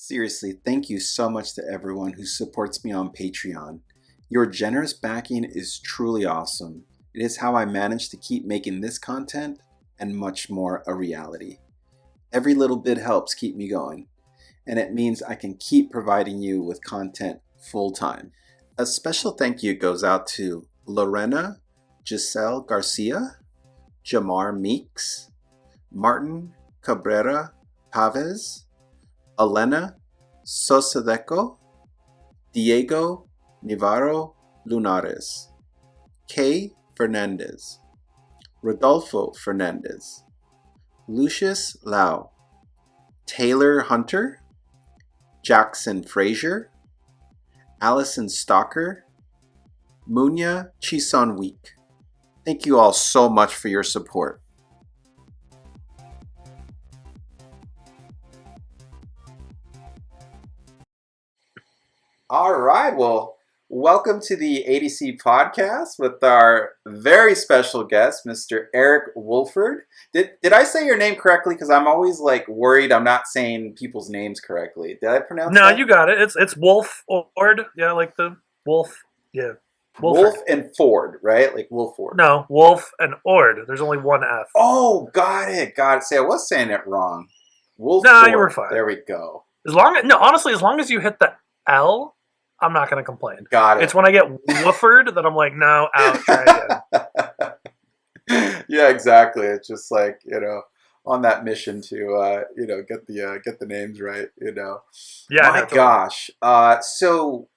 Seriously, thank you so much to everyone who supports me on Patreon. Your generous backing is truly awesome. It is how I manage to keep making this content and much more a reality. Every little bit helps keep me going, and it means I can keep providing you with content full time. A special thank you goes out to Lorena Giselle Garcia, Jamar Meeks, Martin Cabrera Pavez, Elena Sosadeco, Diego Navarro Lunares, Kay Fernandez, Rodolfo Fernandez, Lucius Lau, Taylor Hunter, Jackson Frazier, Allison Stalker, Munya Chison Week. Thank you all so much for your support. All right, well, welcome to the ADC podcast with our very special guest, Mr. Eric Wolford. Did I say your name correctly? Because I'm always worried I'm not saying people's names correctly. Did I pronounce that? No, you got it. It's Wolford. Yeah, like the wolf. Yeah. Wolford. Wolf and Ford, right? Like Wolford. No, Wolf and Ord. There's only one F. Oh, got it. See, I was saying it wrong. Wolf. No, you were fine. There we go. Honestly, as long as you hit the L, I'm not going to complain. Got it. It's when I get Wolford that I'm like, no, out, try again. Yeah, exactly. It's just on that mission to get the names right. Yeah. My gosh. So,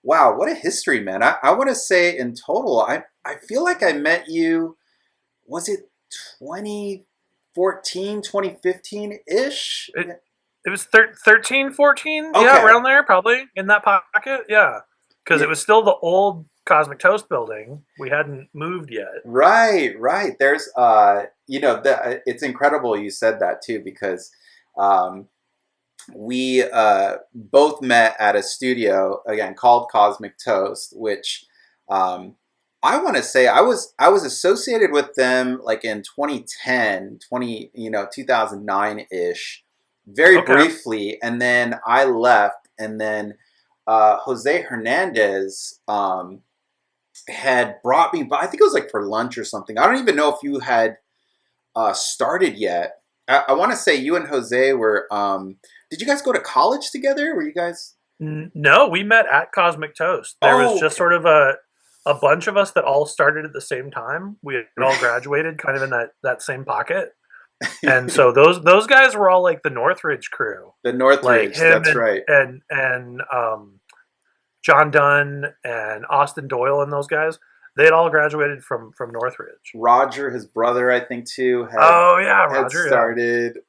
wow, what a history, man. I want to say in total, I feel like I met you. Was it 2014, 2015-ish? It was 13, 14? Okay. Yeah, around there, probably, in that pocket, yeah. Because it was still the old Cosmic Toast building. We hadn't moved yet. Right. There's, it's incredible you said that, too, because we both met at a studio, again, called Cosmic Toast, which I want to say I was associated with them in 2009-ish. Very briefly, and then I left, and then Jose Hernandez had brought me, but I think it was for lunch or something. I don't even know if you had started yet. I want to say you and Jose were. Did you guys go to college together? Were you guys? No, we met at Cosmic Toast. There was just sort of a bunch of us that all started at the same time. We had all graduated kind of in that same pocket. And so those guys were all the Northridge crew. The Northridge, that's right. And John Dunn and Austin Doyle and those guys, they had all graduated from Northridge. Roger, his brother, I think too. Roger started.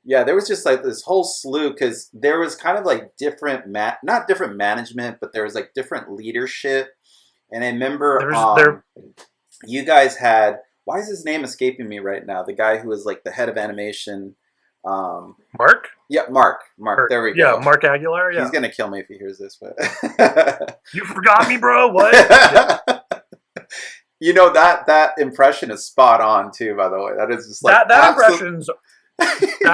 Yeah. There was just this whole slew because there was kind of different, not different management, but there was different leadership. And I remember you guys had. Why is his name escaping me right now? The guy who was the head of animation. Mark? Yeah, Mark. There we go. Yeah, Mark Aguilar. Yeah. He's going to kill me if he hears this. But you forgot me, bro. What? That impression is spot on, too, by the way. That is just that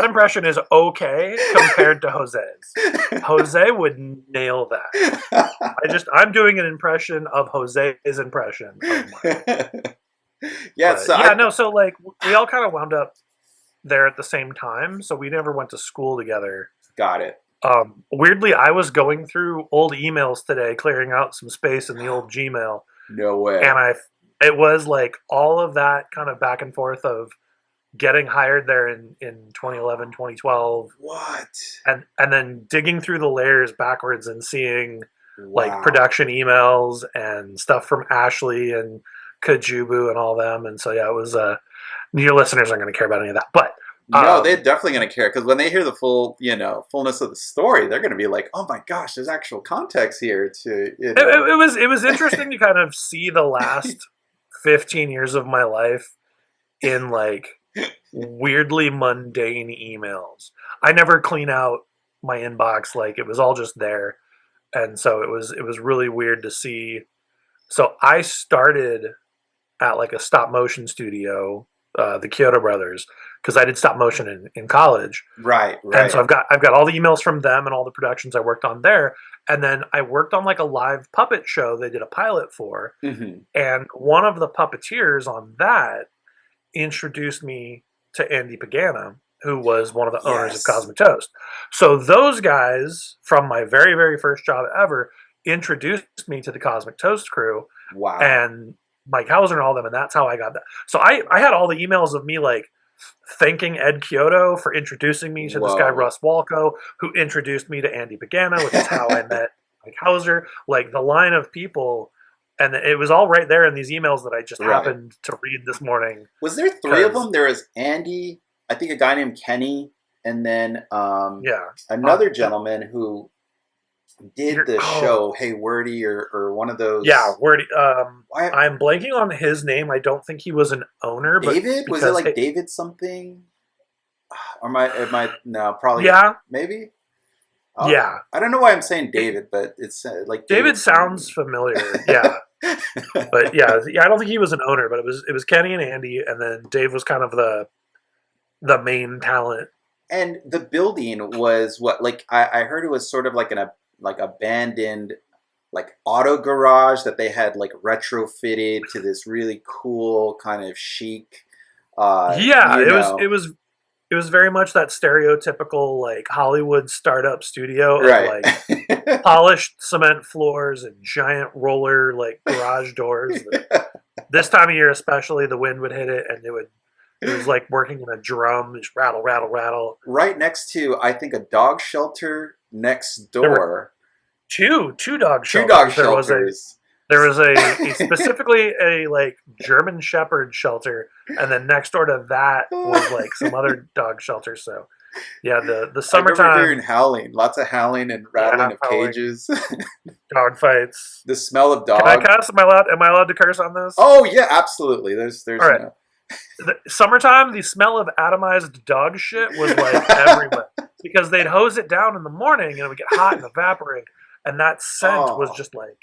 impression is okay compared to Jose's. Jose would nail that. I'm doing an impression of Jose's impression of Mark. Yeah, so we all kind of wound up there at the same time, so we never went to school together. Got it. Weirdly, I was going through old emails today, clearing out some space in the old Gmail. No way. And it was all of that kind of back and forth of getting hired there in 2011, 2012. What? And then digging through the layers backwards and seeing production emails and stuff from Ashley and Kajubu and all them, and so it was. Your listeners aren't going to care about any of that, but no, they're definitely going to care because when they hear the full, fullness of the story, they're going to be like, "Oh my gosh, there's actual context here." It was interesting to kind of see the last 15 years of my life in weirdly mundane emails. I never clean out my inbox; it was all just there, and so it was really weird to see. So I started at a stop motion studio the Kyoto brothers, because I did stop motion in college. Right, And so right. I've got all the emails from them and all the productions I worked on there. And then I worked on like a live puppet show they did a pilot for. Hmm. And one of the puppeteers on that introduced me to Andy Pagana, who was one of the owners of Yes. Cosmic Toast. So those guys from my very, very first job ever introduced me to the Cosmic Toast crew Wow. and Mike Hauser and all them, and that's how I got that. So I had all the emails of me like thanking Ed Kyoto for introducing me to this guy Whoa. Russ Walco, who introduced me to Andy Pagana, which is how I met Mike Hauser. Like the line of people, and it was all right there in these emails that I just Right. happened to read this morning. Was there three of Because them? There was Andy, I think a guy named Kenny, and then yeah, another gentleman who did you're the oh show Hey Wordy or one of yeah, those. where Why I'm blanking on his name. I don't think he was an owner, but David? Was it because like David something? Or am I no, probably yeah, maybe? Oh, yeah, I don't know why I'm saying David, but it's like David David sounds something. familiar. Yeah, but yeah, I don't think he was an owner, but it was Kenny and Andy, and then Dave was kind of the main talent. And the building was what, like I heard it was sort of like like abandoned like auto garage that they had like retrofitted to this really cool kind of chic Yeah, you know. it was very much that stereotypical like Hollywood startup studio of Right. like polished cement floors and giant roller like garage doors. This time of year, especially, the wind would hit it, and it was like working in a drum, just rattle, rattle, rattle. Right next to, I think, a dog shelter next There were door. two dog Two dog shelters. shelters. There was a specifically a like German Shepherd shelter, and then next door to that was like some other dog shelter. So yeah, the I remember hearing summertime, howling, lots of howling and yeah, rattling of howling, cages. dog fights. The smell of Can I dog. cuss? Am I allowed? Am I allowed to curse on this? Oh yeah, absolutely. All There's right. no. The summertime, the smell of atomized dog shit was like everywhere because they'd hose it down in the morning and it would get hot and evaporate, and that scent was Oh. just like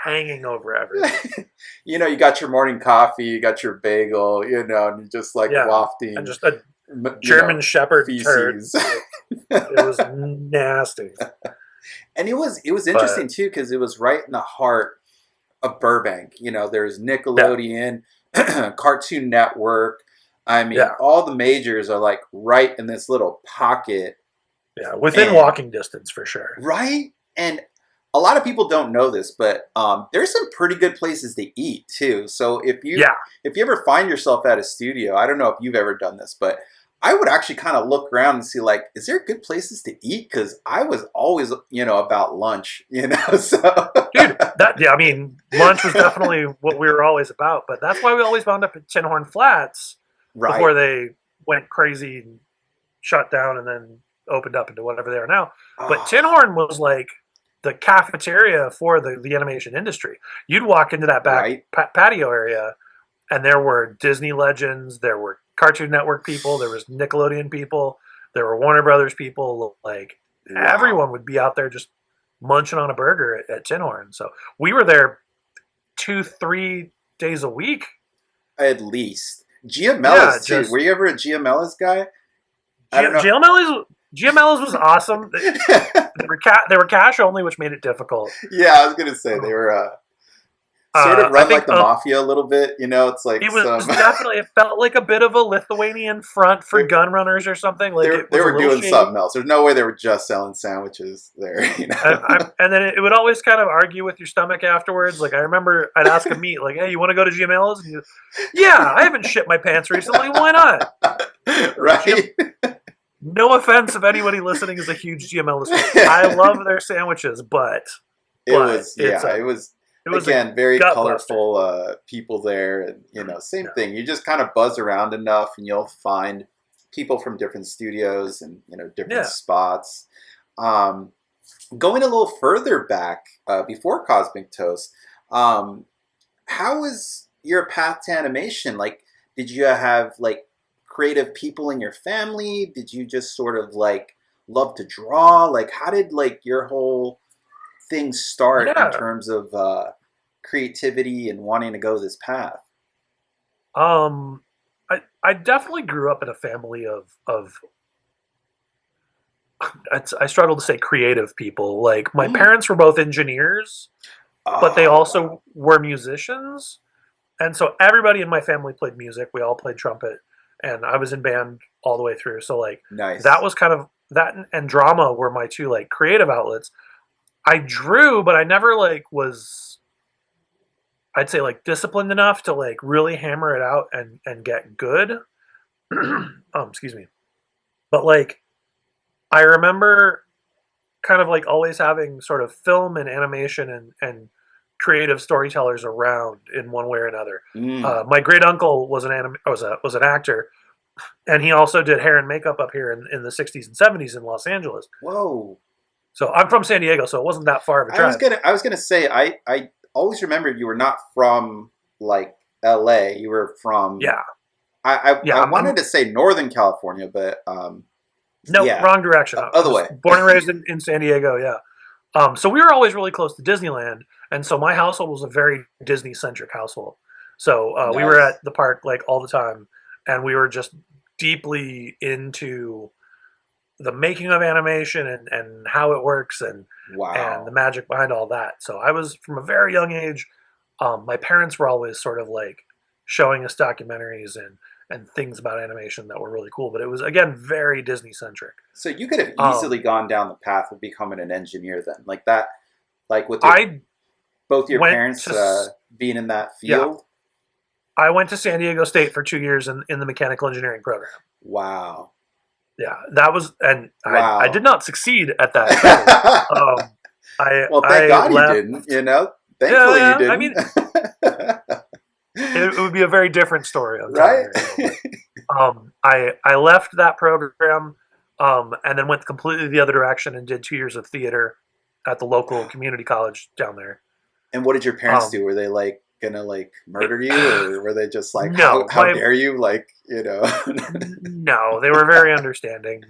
hanging over everything. You got your morning coffee, you got your bagel, and you're just like Yeah, and wafting, just a German Shepherd turd. feces. It was nasty, And it was but interesting too because it was right in the heart of Burbank. There's yeah, Nickelodeon, Cartoon Network. I mean, yeah, all the majors are like right in this little pocket, yeah, within and walking distance for sure. right. And a lot of people don't know this, but there's some pretty good places to eat too. So Yeah, if you ever find yourself at a studio, I don't know if you've ever done this, but I would actually kind of look around and see like, is there good places to eat? Because I was always about lunch, so dude, I mean, lunch was definitely what we were always about, but that's why we always wound up at Tin Horn Flats right. before they went crazy and shut down and then opened up into whatever they are now. But Oh, Tin Horn was like the cafeteria for the animation industry. You'd walk into that back right. patio area, and there were Disney legends, there were Cartoon Network people, there was Nickelodeon people, there were Warner Brothers people. Like everyone Wow. would be out there just munching on a burger at Tin Horn. So we were there 2-3 days a week. At least Yeah, GML's too. just Were you ever a GML's guy? I don't know. GML's was awesome. They were cash only, which made it difficult. Yeah, I was gonna say they were sort of I run like think the mafia a little bit. It's like it some. was definitely it felt like a bit of a Lithuanian front for gun runners or something. They Like were, it they was a were little doing shady. something else. There's no way they were just selling sandwiches there. And then it would always kind of argue with your stomach afterwards. Like I remember I'd ask a meat like, "Hey, you want to go to GML's?" And yeah, I haven't shit my pants recently. Why not? Right? No offense if anybody listening is a huge GML listener. I love their sandwiches, It but was, yeah, it was, it was a again, very gut buster. colorful people there. And, same Yeah. thing. You just kind of buzz around enough and you'll find people from different studios and, different Yeah. spots. Um, Going a little further back before Cosmic Toast, um, how was your path to animation? Like, did you have like creative people in your family? Did you just sort of like love to draw? Like, how did like your whole thing start in Yeah. terms of creativity and wanting to go this path? Um, I definitely grew up in a family of I struggle to say creative people. Like my Mm. parents were both engineers, but they Oh, wow. also were musicians. And so everybody in my family played music. We all played trumpet, and I was in band all the way through. So like that Nice. was kind of that and drama were my two like creative outlets. I drew, but I never like was I'd say like disciplined enough to like really hammer it out and get good. Excuse me. But like I remember kind of like always having sort of film and animation and creative storytellers around in one way or another. Mm. My great uncle was was an actor, and he also did hair and makeup up here in the '60s and '70s in Los Angeles. Whoa. So I'm from San Diego, so it wasn't that far of a drive. I was gonna say I always remembered you were not from like L.A. You were from Yeah, I yeah. wanted to say Northern California, but No, yeah, wrong direction. I other was way. born and raised in San Diego. Yeah. So we were always really close to Disneyland, and so my household was a very Disney centric household. So we were Nice. at the park like all the time, and we were just deeply into the making of animation and how it works and the Wow. magic behind all that. So I was from a very young age. My parents were always sort of like showing us documentaries and things about animation that were really cool, but it was again very Disney centric. So you could have easily Um, gone down the path of becoming an engineer then, like that, like with your I both your went parents to being in that yeah, field. I went to San Diego State for 2 years in the mechanical engineering program. Wow. Yeah, that was, and I did Wow. not succeed at that study. Um, Well, thank I God you left. didn't, you know? Yeah, Thankfully you yeah. I didn't. mean, it would be a very different story I'm telling Right? right now. But I left that program, and then went completely the other direction and did 2 years of theater at the local Wow. community college down there. And what did your parents Um, do? Were they like gonna like murder you, or were they just like no, how dare you? Like, you know. no, they were very understanding.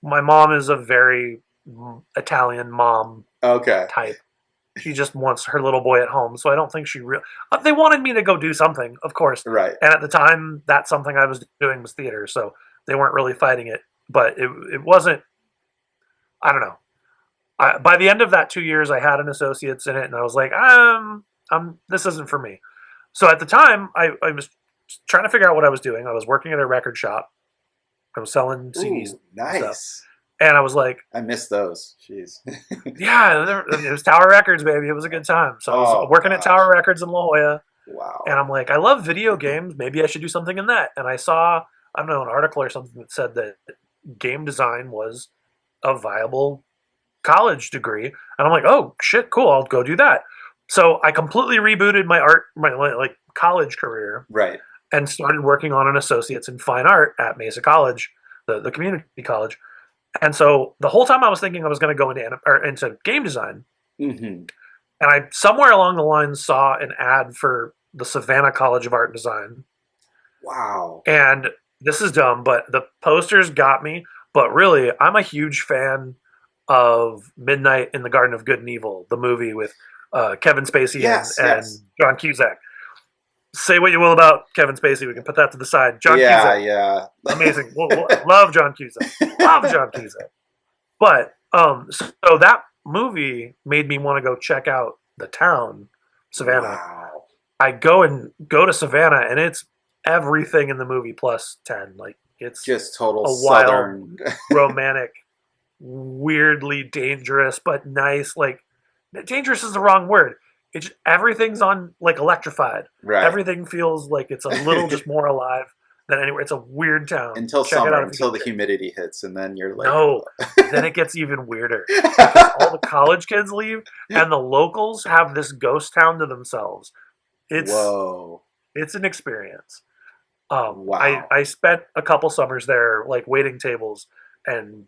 My mom is a very Italian mom Okay. type. She just wants her little boy at home, so I don't think she really. They wanted me to go do something, of course, Right. and at the time, that's something I was doing was theater, so they weren't really fighting it. But it wasn't. I don't know. By the end of that 2 years, I had an associate's in it, and I was like, this isn't for me. So at the time, I was trying to figure out what I was doing. I was working at a record shop. I was selling CDs Ooh, and stuff, nice. and I was like, I miss those. Jeez. yeah, it was Tower Records, baby. It was a good time. So I was Oh working at Tower gosh. Records in La Jolla, and Wow. I'm like, I love video games. Maybe I should do something in that. And I saw, I don't know, an article or something that said that game design was a viable college degree. And I'm like, oh shit, cool. I'll go do that. So I completely rebooted my like college career Right. and started working on an associate's in fine art at Mesa College, the community college. And so the whole time I was thinking I was going to go into game design, Hmm. and I somewhere along the line saw an ad for the Savannah College of Art and Design. Wow. And this is dumb, but the posters got me. But really, I'm a huge fan of Midnight in the Garden of Good and Evil, the movie with Kevin Spacey Yes, and yes. John Cusack. Say what you will about Kevin Spacey, we can put that to the side. John Yeah, Cusack, yeah. amazing. Love John Cusack. Love John Cusack. But so that movie made me want to go check out the town, Savannah. Wow. I go to Savannah, and it's everything in the movie plus 10. Like it's Just total a wild, southern. romantic, weirdly dangerous, but nice. Like dangerous is the wrong word. It's everything's on like electrified. Right. Everything feels like it's a little just more alive than anywhere. It's a weird town. Until Check it summer, out if you until get the a chance. humidity hits, and then you're like, No, then it gets even weirder because all the college kids leave and the locals have this ghost town to themselves. It's whoa. it's an experience. Wow. I spent a couple summers there, like waiting tables, and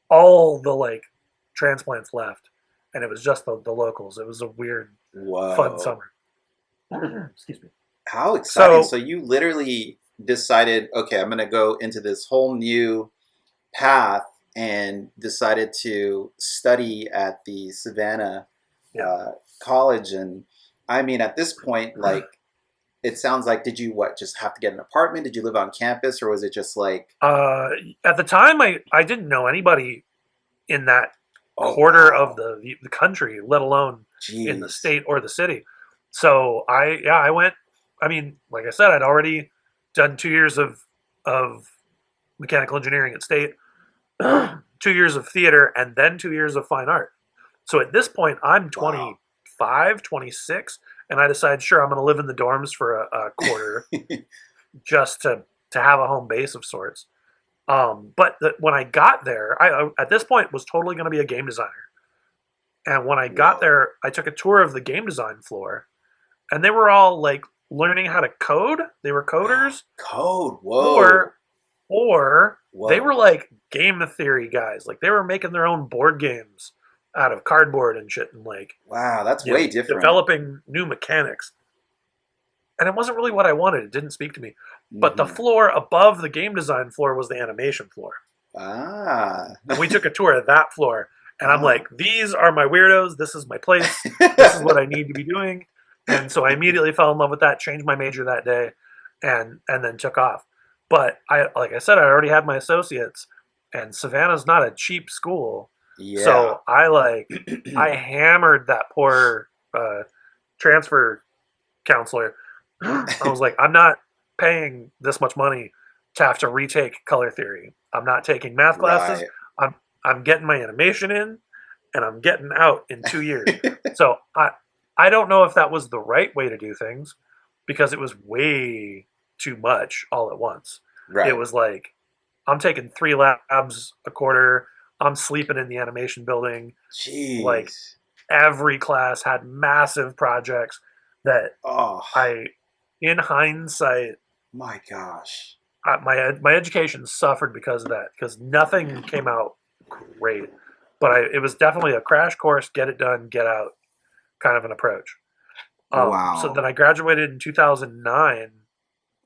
all the like transplants left, and it was just the locals. It was a weird, fun Whoa. summer. Excuse me. How exciting. So So you literally decided, okay, I'm going to go into this whole new path and decided to study at the Savannah yeah, uh, college. And I mean, at this point, like, it sounds like, did you just have to get an apartment? Did you live on campus, or was it just like? At the time, I didn't know anybody in that quarter of the country, let alone in the state or the city. So I went. I mean, like I said, I'd already done 2 years of mechanical engineering at State, 2 years of theater, and then 2 years of fine art. So at this point, I'm 25, 26, and I decided, sure, I'm going to live in the dorms for a quarter just to have a home base of sorts. But when I got there, I at this point was totally going to be a game designer. And when I got there, I took a tour of the game design floor, and they were all like learning how to code. They were coders. Code, whoa. Or they were like game theory guys. Like they were making their own board games out of cardboard and shit, and like, wow, that's way different. Developing new mechanics. And it wasn't really what I wanted. It didn't speak to me. But the floor above the game design floor was the animation floor. Ah. And we took a tour of that floor. And I'm like, these are my weirdos. This is my place. This is what I need to be doing. And so I immediately fell in love with that, changed my major that day, and then took off. But like I said, I already had my associates. And Savannah's not a cheap school. Yeah. So I hammered that poor transfer counselor. I was like, I'm not paying this much money to have to retake color theory. I'm not taking math classes. Right. I'm getting my animation in, and I'm getting out in 2 years. So I don't know if that was the right way to do things, because it was way too much all at once. Right. It was like, I'm taking 3 labs a quarter. I'm sleeping in the animation building. Jeez. Like every class had massive projects that in hindsight, my gosh, my education suffered because of that, because nothing came out great. But it was definitely a crash course, get it done, get out kind of an approach. Wow. So then I graduated in 2009.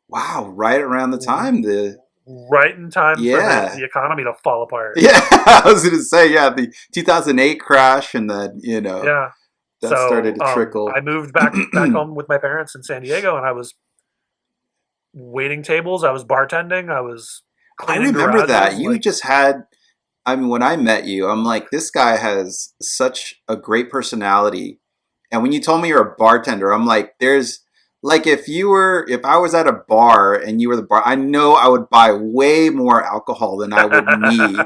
Wow, right around the time right in time for the economy to fall apart. Yeah, I was going to say, the 2008 crash, and then, that started to trickle. I moved back home with my parents in San Diego, and I was waiting tables. I was bartending. I was cleaning garages. I remember that. You just had, I mean, when I met you, I'm like, this guy has such a great personality. And when you told me you're a bartender, I'm like, there's, like, if I was at a bar and you were the bar, I know I would buy way more alcohol than I would need,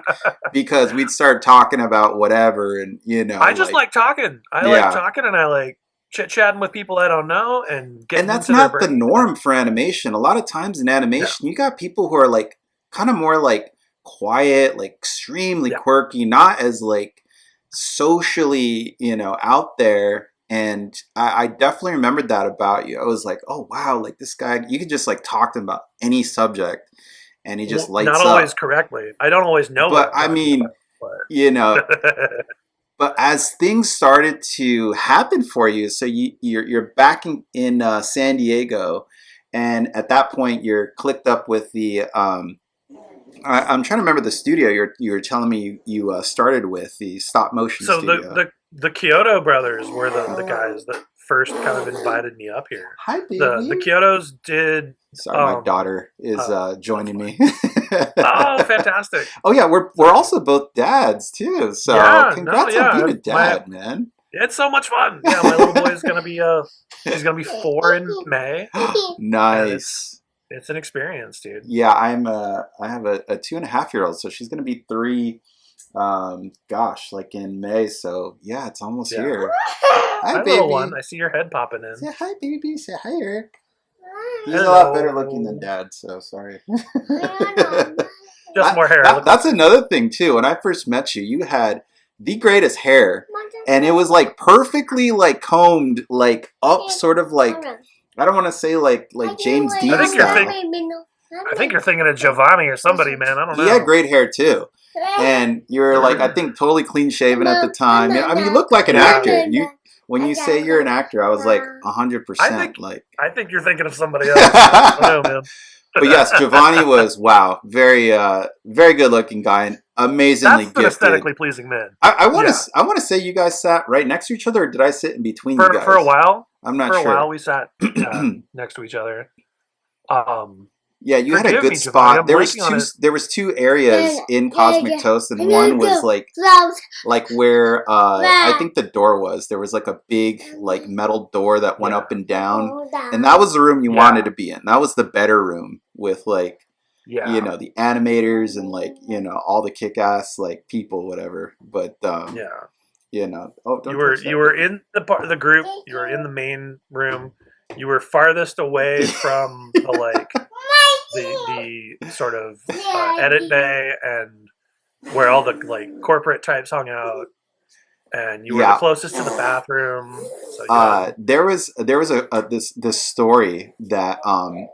because we'd start talking about whatever, and I just like talking. I like talking, and I like chit-chatting with people I don't know, and that's not the norm for animation. A lot of times in animation, you got people who are like kind of more like quiet, like extremely quirky, not as like socially, out there. And I definitely remembered that about you. I was like, oh, wow, like this guy, you could just like talk to him about any subject, and he just lights up. Not always correctly. I don't always know. But I mean, but as things started to happen for you, so you're back in San Diego, and at that point you're clicked up with the, I'm trying to remember the studio you were telling me you started with, the stop motion studio. So the Kyoto brothers were the guys that first kind of invited me up here. Hi, baby. The Kyotos did. Sorry, my daughter is joining me. Oh, fantastic! Oh yeah, we're also both dads too. So congrats on being a dad, man. It's so much fun. Yeah, my little boy is gonna be he's gonna be 4 in May. Nice. It's an experience, dude. Yeah, I have a 2.5-year-old, so she's gonna be 3. Like in May. So yeah, it's almost here. Hi, baby. Little one. I see your head popping in. Say hi, baby. Say hi, Eric. He's a lot better looking than Dad, so sorry. Just more hair. That's another thing too. When I first met you, you had the greatest hair, and it was like perfectly like combed, like up, sort of like, I don't want to say like James Dean style. I think you're thinking of Giovanni or somebody, man. I don't know. He had great hair too. And you're like, I think, totally clean shaven at the time. I mean, you look like an actor. When you say you're an actor, I was like 100%. I think you're thinking of somebody else. I don't know, man. But yes, Giovanni was very, very good looking guy, and amazingly gifted. That's an aesthetically pleasing man. I want to say you guys sat right next to each other, or did I sit in between you guys? For a while. I'm not For a while, sure. we sat next to each other. Yeah, you had a Forgive good me, Jamari. spot. I'm blanking on it. There was two areas in Cosmic Toast, and one was like where I think the door was. There was like a big like metal door that went up and down, and that was the room you wanted to be in. That was the better room with like the animators and like all the kick-ass like people, whatever. But oh, don't touch that. You were in the part of the group. You were in the main room. You were farthest away from the like the sort of edit bay and where all the like corporate types hung out, and you were the closest to the bathroom. So there was this story that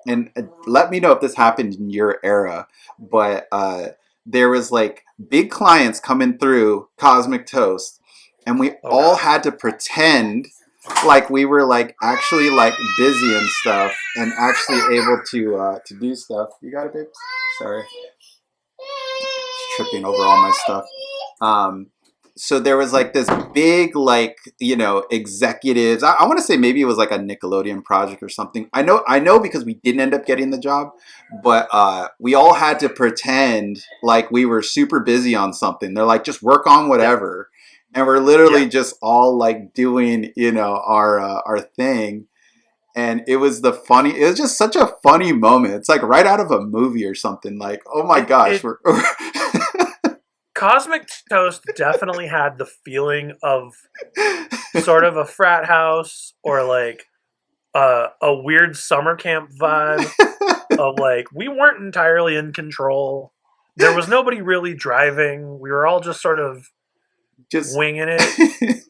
and let me know if this happened in your era, but there was like big clients coming through Cosmic Toast, and we all had to pretend like we were like actually like busy and stuff and actually able to do stuff. You got it, babe? Sorry. Just tripping over all my stuff. So there was like this big like executives. I want to say maybe it was like a Nickelodeon project or something. I know because we didn't end up getting the job, but we all had to pretend like we were super busy on something. They're like, just work on whatever. And we're literally just all like doing, our thing. And it was just such a funny moment. It's like right out of a movie or something. Like, oh my gosh. Cosmic Toast definitely had the feeling of sort of a frat house or like a weird summer camp vibe of like, we weren't entirely in control. There was nobody really driving. We were all just sort of winging it.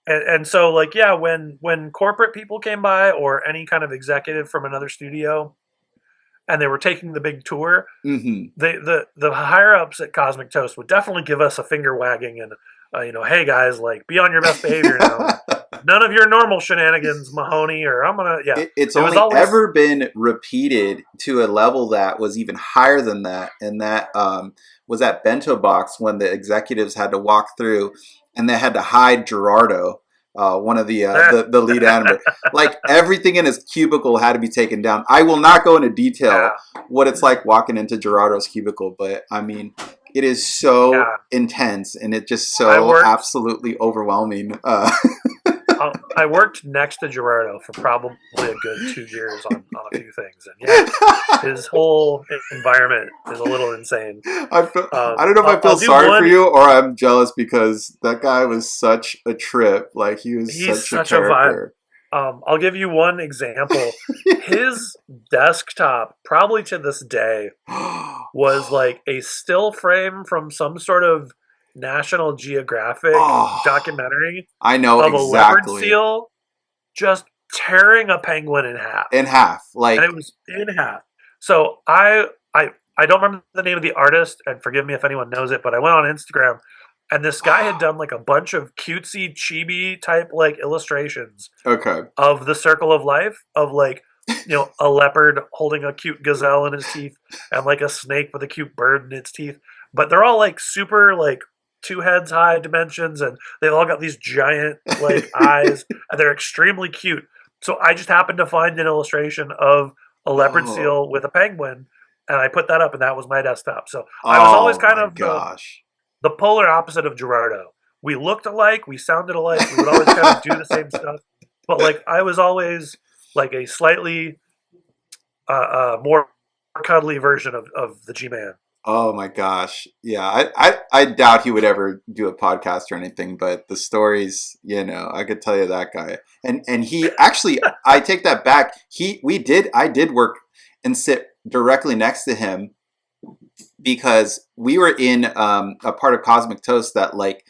And so like, when corporate people came by or any kind of executive from another studio and they were taking the big tour, the higher ups at Cosmic Toast would definitely give us a finger wagging and hey guys, like, be on your best behavior now. None of your normal shenanigans, Mahoney, or I'm gonna It's only ever been repeated to a level that was even higher than that, and that was at Bento Box when the executives had to walk through and they had to hide Gerardo. One of the lead animator, like everything in his cubicle had to be taken down. I will not go into detail what it's like walking into Gerardo's cubicle, but I mean, it is so intense and it's just so absolutely overwhelming. I worked next to Gerardo for probably a good 2 years on a few things, and his whole environment is a little insane. I don't know if I feel sorry for you or I'm jealous because that guy was such a trip. Like he's such a character. I'll give you one example. His desktop, probably to this day, was like a still frame from some sort of National Geographic documentary. I know of exactly. A leopard seal just tearing a penguin in half. Like, and it was in half. So I don't remember the name of the artist, and forgive me if anyone knows it, but I went on Instagram, and this guy had done like a bunch of cutesy chibi type like illustrations of the circle of life, of like a leopard holding a cute gazelle in his teeth and like a snake with a cute bird in its teeth, but they're all like super like 2 heads high dimensions, and they've all got these giant like eyes, and they're extremely cute. So I just happened to find an illustration of a leopard seal with a penguin, and I put that up, and that was my desktop. So I was always kind of the polar opposite of Gerardo. We looked alike, we sounded alike, we would always kind of do the same stuff, but like I was always like a slightly more cuddly version of the G-Man. Oh my gosh. Yeah, I doubt he would ever do a podcast or anything, but the stories, I could tell you that guy. And he actually, I take that back. I did work and sit directly next to him because we were in a part of Cosmic Toast that like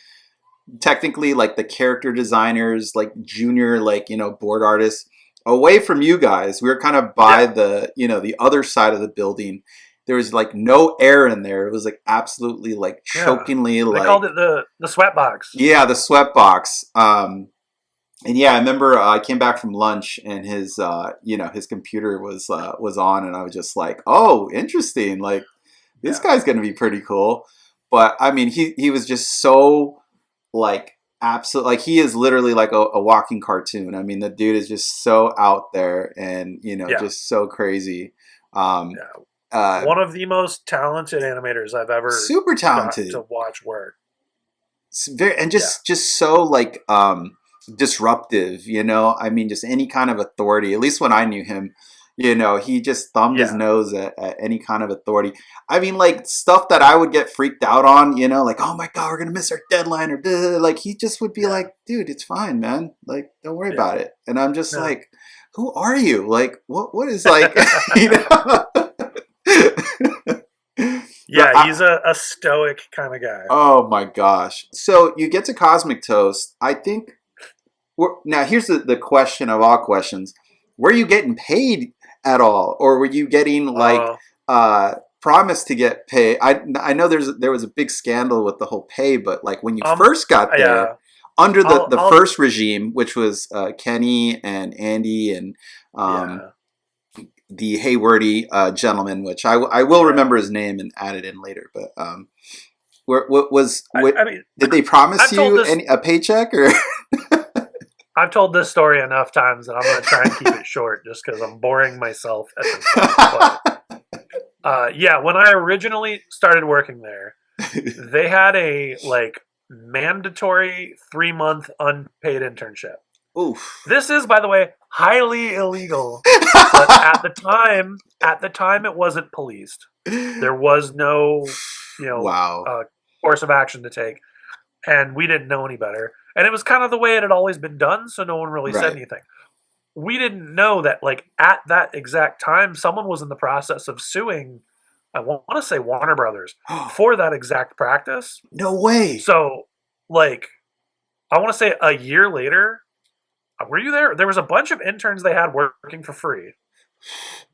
technically like the character designers, like junior, like, board artists, away from you guys. We were kind of by the, the other side of the building. There was like no air in there. It was like absolutely like chokingly like. They called it the sweat box. Yeah, the sweat box. And yeah, I remember I came back from lunch and his his computer was on, and I was just like, oh, interesting. Like this guy's gonna be pretty cool. But I mean, he was just so like Absolutely. Like he is literally like a walking cartoon. I mean, the dude is just so out there and, Yeah, just so crazy. Um, yeah. uh, One of the most talented animators I've ever Super got to talented. watch work. Very, and Yeah, just so like disruptive, I mean, just any kind of authority. At least when I knew him, he just thumbed his yeah, nose at any kind of authority. I mean, like stuff that I would get freaked out on, like, oh my god, we're gonna miss our deadline, or duh. Like he just would be yeah, like, dude, it's fine, man, like don't worry yeah. about it. And I'm just No. like, who are you? Like what is like you know but Yeah, he's a stoic kind of guy. oh my gosh. So you get to Cosmic Toast. I think now here's the question of all questions. Were you getting paid at all? Or were you getting like Oh, promised to get paid? I know there was a big scandal with the whole pay, but like when you um, first got there, yeah. under the I'll, first regime, which was Kenny and Andy and yeah, the Haywardy gentleman, which I will yeah. remember his name and add it in later, but what I mean, did they promise I've told you this. a paycheck or? I've told this story enough times that I'm going to try and keep it short, just because I'm boring myself at this point. But yeah, when I originally started working there, they had a like mandatory 3 month unpaid internship. Oof. This is, by the way, highly illegal, but at the time, it wasn't policed. There was no, you know, Wow. course of action to take, and we didn't know any better. And it was kind of the way it had always been done, so no one really said Right. anything. We didn't know that, like at that exact time, someone was in the process of suing. I want to say Warner Brothers for that exact practice. No way. So, like, I want to say a year later, were you there? There was a bunch of interns they had working for free.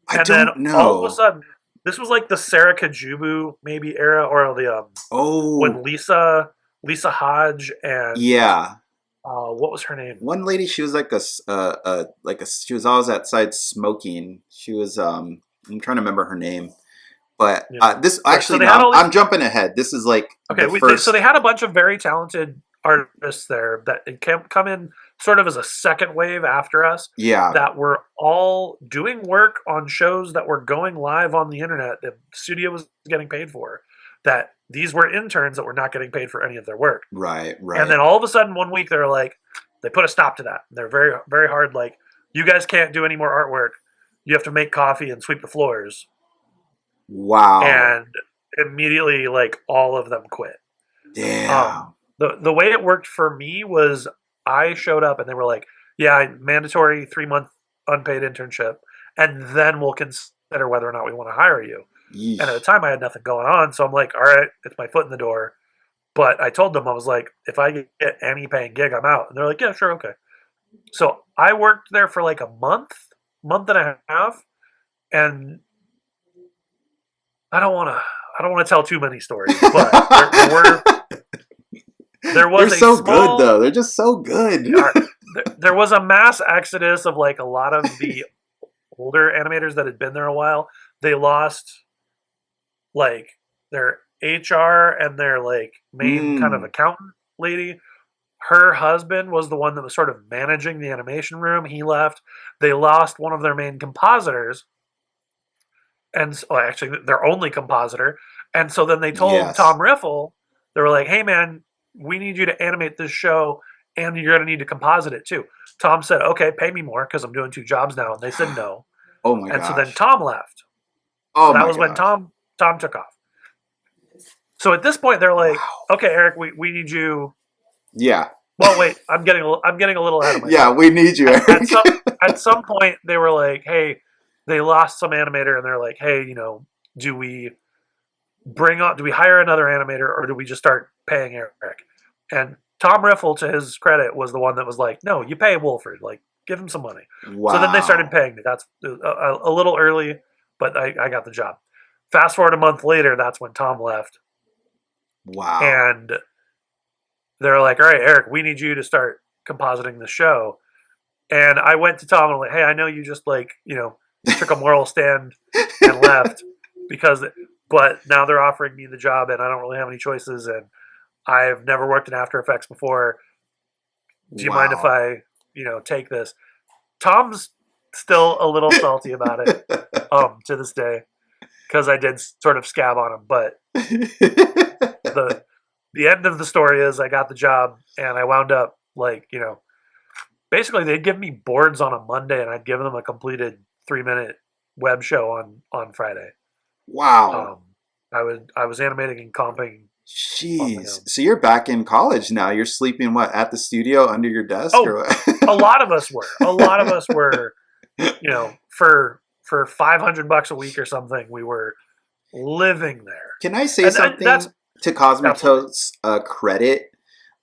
I And then don't all of a know. sudden, this was like the Sarah Kajubu maybe era, or the when Oh, Lisa Hodge and yeah. what was her name? One lady, she was like she was always outside smoking. She was I'm trying to remember her name. But You know, this but so actually they no, had all these. I'm jumping ahead. This is like Okay, the so first. they had a bunch of very talented artists there that come in sort of as a second wave after us, Yeah, that were all doing work on shows that were going live on the internet that the studio was getting paid for. That these were interns that were not getting paid for any of their work. right, And right. then all of a sudden one week they're like, they put a stop to that. They're very, very hard, like, you guys can't do any more artwork. You have to make coffee and sweep the floors. Wow. And immediately, like, all of them quit. Damn. The way it worked for me was I showed up and they were like, yeah, mandatory 3 month unpaid internship, and then we'll consider whether or not we want to hire you. And at the Yeesh. time I had nothing going on, so I'm like, all right, it's my foot in the door. But I told them, I was like, if I get any paying gig, I'm out. And they're like, yeah, sure, okay. So I worked there for like a month and a half, and I don't want to tell too many stories, but there They're was a so good small though. They're just so good. there was a mass exodus of like a lot of the older animators that had been there a while. They lost like their HR and their like main kind of Mm, accountant lady. Her husband was the one that was sort of managing the animation room. He left. They lost one of their main compositors, and so, actually their only compositor. And so then they told yes. Tom Riffle, they were like, "Hey man, we need you to animate this show, and you're going to need to composite it too." Tom said, "Okay, pay me more because I'm doing two jobs now." And they said no. Oh my And so then gosh. Tom left. So Oh that my was when gosh. Tom took off. So at this point, they're like, Wow. "Okay, Eric, we need you." Yeah. Well, wait, I'm getting a little ahead of Yeah, myself. we need you, At, Eric. at some point, they were like, "Hey," they lost some animator, and they're like, "Hey, you know, do we do we hire another animator, or do we just start paying Eric?" And Tom Riffle, to his credit, was the one that was like, "No, you pay Wolford, like, give him some money." So then they started Wow. paying me. That's a little early, but I got the job. Fast forward a month later, that's when Tom left, Wow. and they're like, "All right, Eric, we need you to start compositing the show." And I went to Tom and I'm like, "Hey, I know you just like, you know, took a moral stand and left because, but now they're offering me the job and I don't really have any choices, and I've never worked in After Effects before. Do you mind if Wow. I, take this? Tom's still a little salty about it, to this day, because I did sort of scab on him. But the the end of the story is I got the job and I wound up like, basically they'd give me boards on a Monday and I'd give them a completed 3-minute web show on Friday. Wow. Um, I was animating and comping on my Jeez. own. So you're back in college now. You're sleeping what, at the studio under your desk or Oh, a what? lot of us were. A lot of us were, for $500 a week or something, we were living there. Can I say And that's something to absolutely. Cosmicto's credit?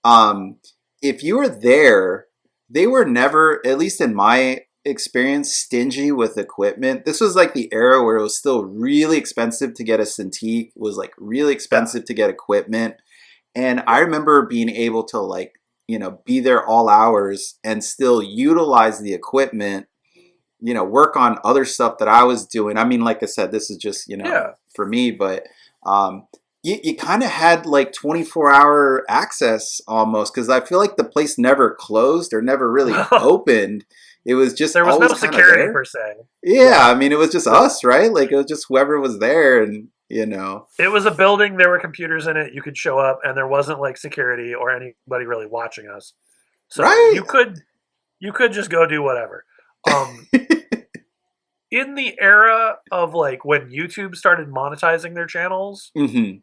Um, if you were there, they were never, at least in my experience, stingy with equipment. This was like the era where it was still really expensive to get a Cintiq, it was like really Yeah. expensive to get equipment. And I Yeah. remember being able to like, be there all hours and still utilize the equipment, work on other stuff that I was doing. I mean, like I said, this is just, Yeah. for me, but you kind of had like 24-hour access almost because I feel like the place never closed or never really Well, opened. It was just there was no always kind of security there. per se. Yeah, Yeah. I mean, it was just The, us, right? Like it was just whoever was there and. it was a building, there were computers in it, you could show up and there wasn't like security or anybody really watching us. So Right? you could just go do whatever. Um in the era of like when YouTube started monetizing their channels hmm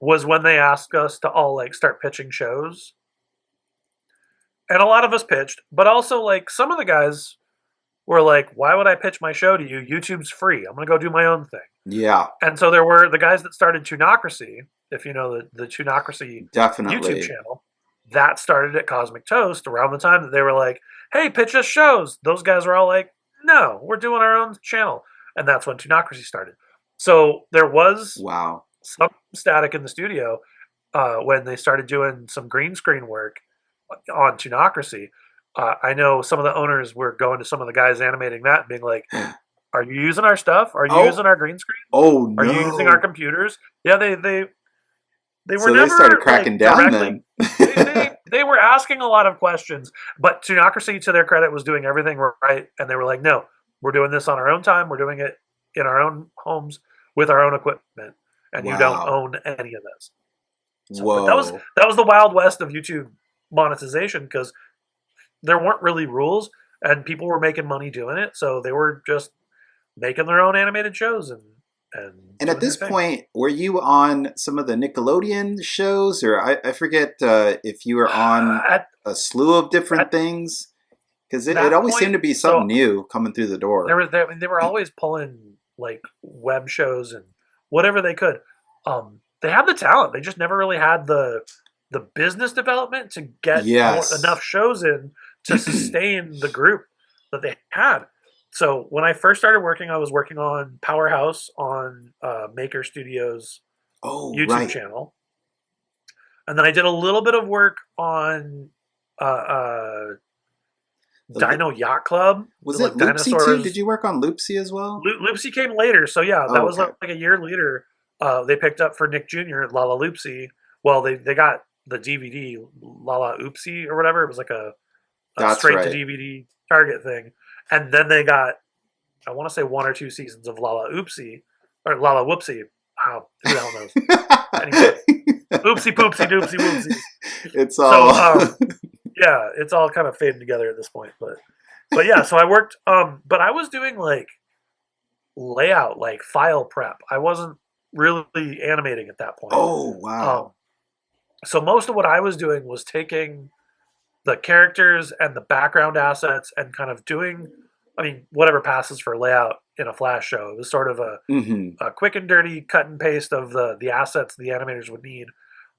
was when they asked us to all like start pitching shows. And a lot of us pitched, but also like some of the guys were like, why would I pitch my show to you? YouTube's free. I'm going to go do my own thing. Yeah, And so there were the guys that started Tunocracy, if you know the Tunocracy YouTube definitely. channel, that started at Cosmic Toast around the time that they were like, hey, pitch us shows. Those guys were all like, no, we're doing our own channel. And that's when Tunocracy started. So there was Wow. some static in the studio when they started doing some green screen work on Tunocracy. I know some of the owners were going to some of the guys animating that and being like, are you using our stuff? Are you Oh, using our green screen? oh Are you using our no. computers? Yeah, they were So they started never cracking like down directly. then. They were asking a lot of questions, but Tunocracy, to their credit, was doing everything right, and they were like, "No, we're doing this on our own time. We're doing it in our own homes with our own equipment, and you don't Wow. own any of this." So, but that was Whoa. that was the wild west of YouTube monetization because there weren't really rules, and people were making money doing it, so they were just making their own animated shows and And at doing their this thing. point, were you on some of the Nickelodeon shows, or I forget if you were on At a slew of different at things? Because it that always point, seemed to be so something new coming through the door. they were always pulling like web shows and whatever they could. They had the talent. They just never really had the business development to get Yes. enough shows in to sustain the group that they had. So when I first started working, I was working on Powerhouse on Maker Studios Oh, YouTube right. channel, and then I did a little bit of work on uh, uh, The, Dino Yacht Club, was it like Loopsy too? Did dinosaurs. you work on Loopsy as well? Loopsy came later, so yeah, that Oh, was okay. like a year later. They picked up for Nick Jr. Lala Loopsy. Well, they got the DVD Lala Oopsie or whatever. It was like a That's straight to right. DVD Target thing, and then they got I want to say 1 or 2 seasons of Lala Oopsie or Lala Whoopsie. Who the hell knows? Anyway, oopsie poopsie doopsie whoopsie. It's So all. yeah, it's all kind of fading together at this point, but yeah, so I worked but I was doing like layout, like file prep. I wasn't really animating at that point. Oh, Um wow. so most of what I was doing was taking the characters and the background assets and kind of doing whatever passes for layout in a flash show. It was sort of hmm a quick and dirty cut and paste of the assets the animators would need,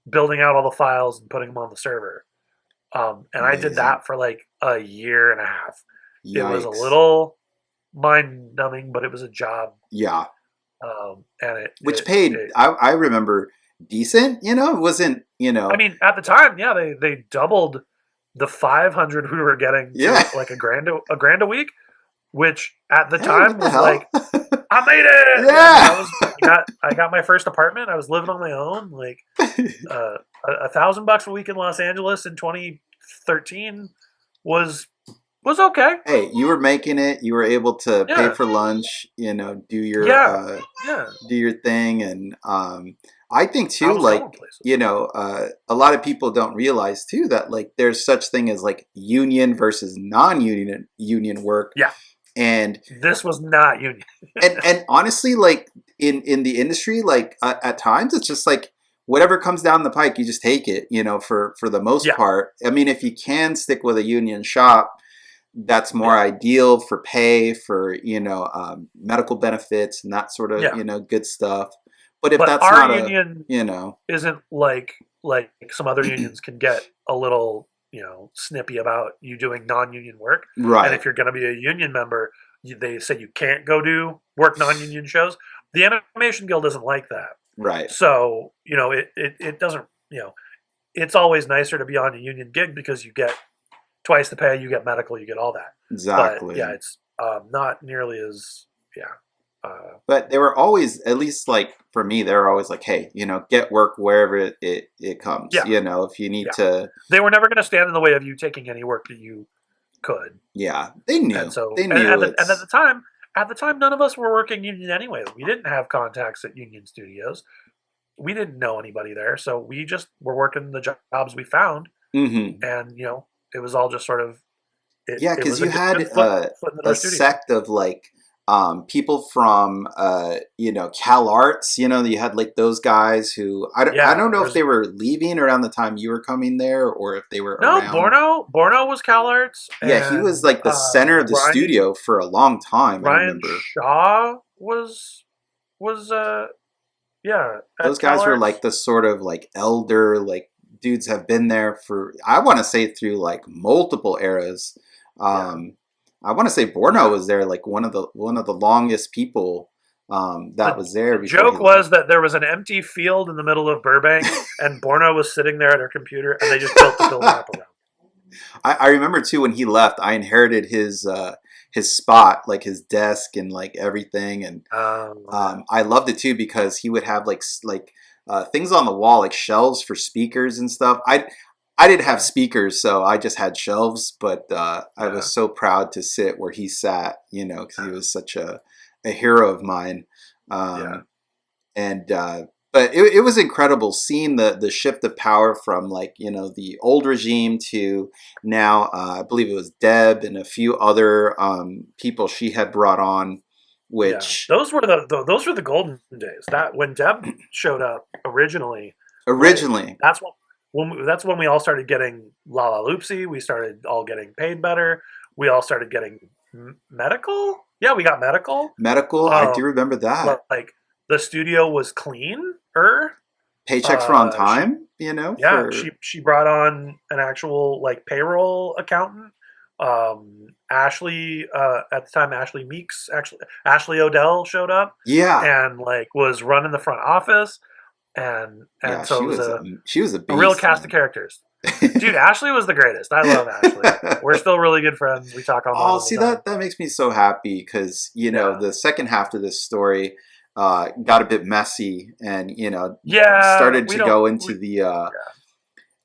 building out all the files and putting them on the server. And I did Amazing. that for like a year and a half. It was a Yikes. little mind numbing, but it was a job. Yeah. And Which paid, it I remember, decent, It wasn't, at the time, yeah, they doubled the 500 we were getting yeah. to like a grand a week, which at the Hey, time what the was hell? like, I made it. Yeah, I mean, Yeah. I got my first apartment. I was living on my own, like $1,000 a week in Los Angeles in 13 was okay. Hey, you were making it. You were able to pay Yeah, for lunch. You know, yeah, yeah. do your thing, and I think I too, was going like places. a lot of people don't realize too that like there's such thing as like union versus non-union work, Yeah, and this was not union. and honestly, like in the industry, like at times it's just like whatever comes down the pike, you just take it. You know, for the most Yeah, part. I mean, if you can stick with a union shop, that's more yeah, ideal for pay, for medical benefits and that sort of yeah. good stuff. But if But that's our not a union you know isn't like some other unions can get a little snippy about you doing non-union work. And right, if you're going to be a union member, they say you can't go do work non-union shows. The Animation Guild isn't like that. right, So it doesn't it's always nicer to be on a union gig because you get twice the pay, you get medical, you get all that. But yeah, exactly. it's not nearly as yeah. But they were always, at least like for me, they were always like, hey, get work wherever it comes. Yeah, If you need yeah. to, They were never going to stand in the way of you taking any work that you could. yeah, they And knew. so, They knew and it's at the time, none of us were working union anyway. We didn't have contacts at union studios. We didn't know anybody there, so we just were working the jobs we found, hmm and it was all just sort of yeah, it because was a you had good foot in the door a studio. sect of like people from Cal Arts. You had like those guys who I Yeah, don't know there if was they were leaving around the time you were coming there or if they were no around. Borno was CalArts, Yeah, he was and like the center of the studio for a long time. I Ryan remember Shaw was yeah those at guys were like CalArts. the sort of like elder like dudes have been there for, I want to say, through like multiple eras. Yeah, um I want to say Borno yeah. was there like one of the longest people that the was there The before he joke left. was that there was an empty field in the middle of Burbank, and Borno was sitting there at her computer, and they just built the building up around. I remember too when he left, I inherited his spot, like his desk and like everything, and Yeah, I loved it too because he would have like things on the wall, like shelves for speakers and stuff. I didn't have yeah, speakers, so I just had shelves. But I yeah, was so proud to sit where he sat, because he was such a hero of mine. yeah. Um, and but it was incredible seeing the shift of power from like the old regime to now. I believe it was Deb and a few other people she had brought on, Yeah. which Those were the golden days. That when Deb showed up originally, like originally that's when we all started getting La La Loopsy. We started all getting paid better. We all started getting medical. Yeah, we got medical. medical, I do Um, remember that. like the studio was cleaner. Paychecks were on She time, Yeah, for she brought on an actual like payroll accountant. Ashley at the time, Ashley Meeks, actually Ashley Odell showed up yeah, and like was running the front office, yeah, and so it was she was a a real beast, cast of man. characters. Dude, Ashley was the greatest. I love Ashley. We're still really good friends. We talk online Oh, all see, the time. that makes me so happy because Yeah, the second half of this story got a bit messy and yeah. started to go into the Yeah,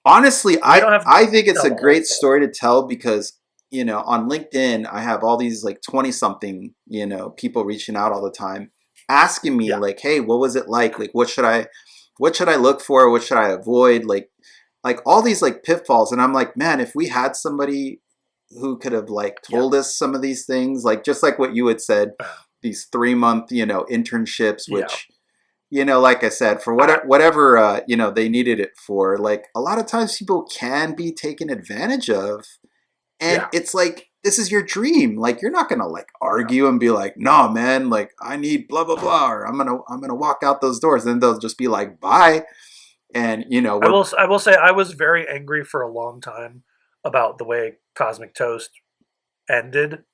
honestly, we I don't have to I think it's tell a the whole great story. story to tell because on LinkedIn I have all these like 20 something people reaching out all the time asking me Yeah, like, hey, what was it like what should I look for, what should I avoid, like all these like pitfalls, and I'm like, man, if we had somebody who could have like yeah, told us some of these things, like just like what you had said, uh, these 3 month internships, yeah. which like I said, for I, whatever they needed it for, like a lot of times people can be taken advantage of, and yeah, it's like this is your dream. Like you're not gonna like yeah. argue and be like, no, man, like I need blah blah blah, or I'm gonna walk out those doors, and then they'll just be like, bye, and we're I will say I was very angry for a long time about the way Cosmic Toast ended,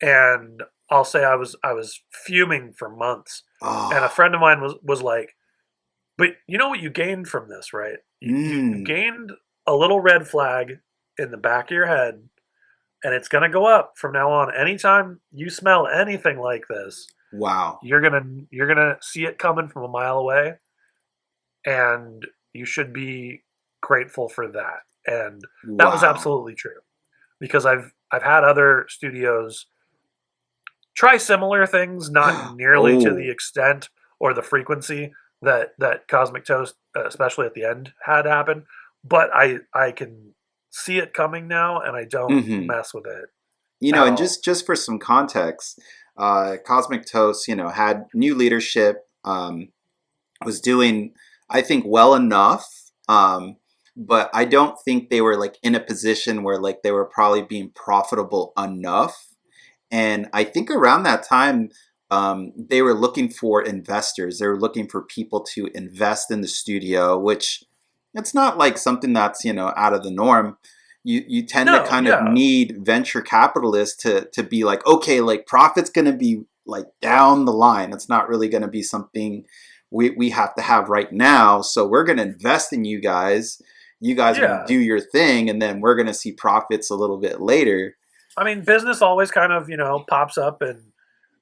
and I'll say I was fuming for months. And a oh friend of mine was like, "But you know what you gained from this, right? You mm, gained a little red flag in the back of your head, and it's gonna go up from now on. Anytime you smell anything like this, wow, you're gonna see it coming from a mile away, and you should be grateful for that." And that was Wow. absolutely true, because I've had other studios try similar things, not nearly to the Oh. extent or the frequency that Cosmic Toast, especially at the end, had happen. But I can see it coming now, and I don't Hmm. mess with it You know, at and all. just for some context, Cosmic Toast, you know, had new leadership, was doing, I think, well enough. But I don't think they were like in a position where like they were probably being profitable enough. And I think around that time, they were looking for investors. They were looking for people to invest in the studio, which it's not like something that's, you know, out of the norm. You tend to No, kind of yeah, need venture capitalists to be like, okay, like profit's going to be like down the line. It's not really going to be something we have to have right now. So we're going to invest in you guys. You guys are going to yeah. do your thing, and then we're going to see profits a little bit later. I mean, business always kind of pops up,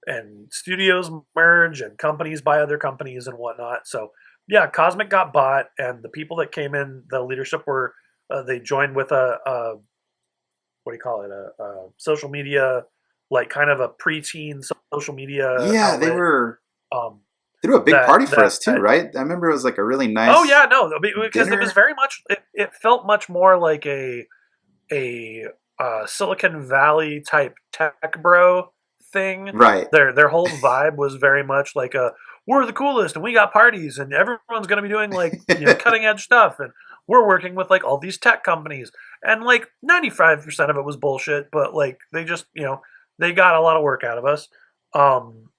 and studios merge and companies buy other companies and whatnot. So yeah, Cosmic got bought, and the people that came in, the leadership were they joined with a what do you call it, a social media, like kind of a preteen social media Yeah, they outlet. were Um, threw a big that party for that us too, right? I remember it was like a really oh nice yeah, no, because it was dinner. very much, it felt much more like a Silicon Valley type tech bro thing. Right. Their whole vibe was very much like a, we're the coolest and we got parties and everyone's going to be doing like cutting edge stuff, and we're working with like all these tech companies, and like 95% of it was bullshit, but like they just they got a lot of work out of us. Um,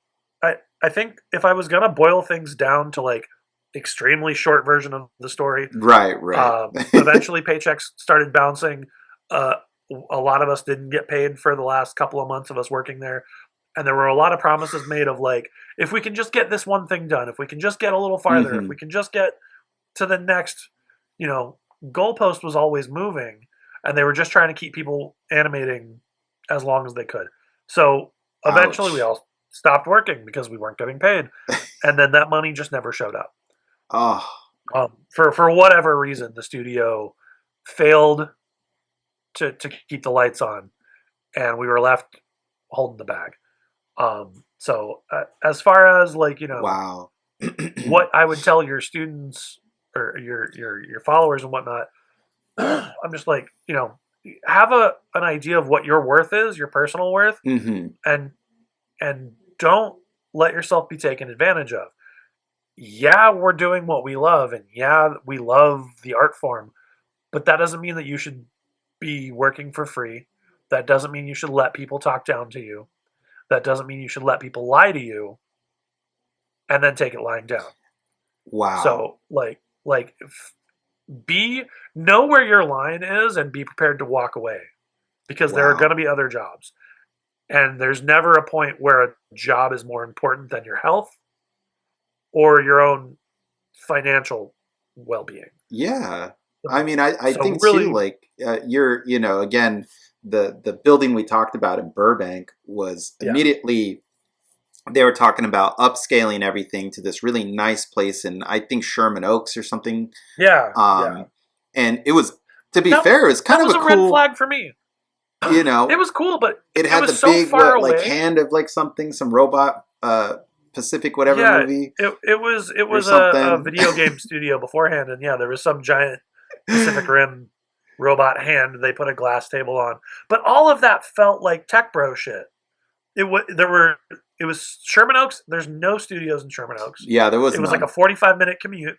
I think if I was gonna boil things down to like extremely short version of the story, Right, right. eventually paychecks started bouncing. Uh, a lot of us didn't get paid for the last couple of months of us working there. And there were a lot of promises made of like, if we can just get this one thing done, if we can just get a little farther, if Hmm. we can just get to the next, you know, goalpost was always moving. And they were just trying to keep people animating as long as they could. So eventually we Ouch. all stopped working because we weren't getting paid. And then that money just never showed up. Oh, For whatever reason, the studio failed to keep the lights on, and we were left holding the bag. So as far as like wow. what I would tell your students or your followers and whatnot, I'm just like have an idea of what your worth is, your personal worth, Hmm. and and don't let yourself be taken advantage of. Yeah, we're doing what we love, and yeah, we love the art form, but that doesn't mean that you should be working for free. That doesn't mean you should let people talk down to you. That doesn't mean you should let people lie to you and then take it lying down. Wow. So be know where your line is and be prepared to walk away, because there are going to Wow. be other jobs. And there's never a point where a job is more important than your health or your own financial well-being. Yeah. I So, mean, I so think too, really, like, you're, you know, again, the building we talked about in Burbank was yeah, immediately, they were talking about upscaling everything to this really nice place in, I think, Sherman Oaks or something. yeah, yeah. Um, and it was, to be That fair, it was kind that of was a a red cool, flag for me. you It know, was cool, but it it had was the so big, far what, like away. hand of like something, some robot, Pacific whatever Yeah, movie it or was a something. video game studio beforehand, and yeah, there was some giant Pacific Rim robot hand they put a glass table on. But all of that felt like tech bro shit. It was Sherman Oaks. There's no studios in Sherman Oaks. Yeah, there was It was like a none. 45-minute commute.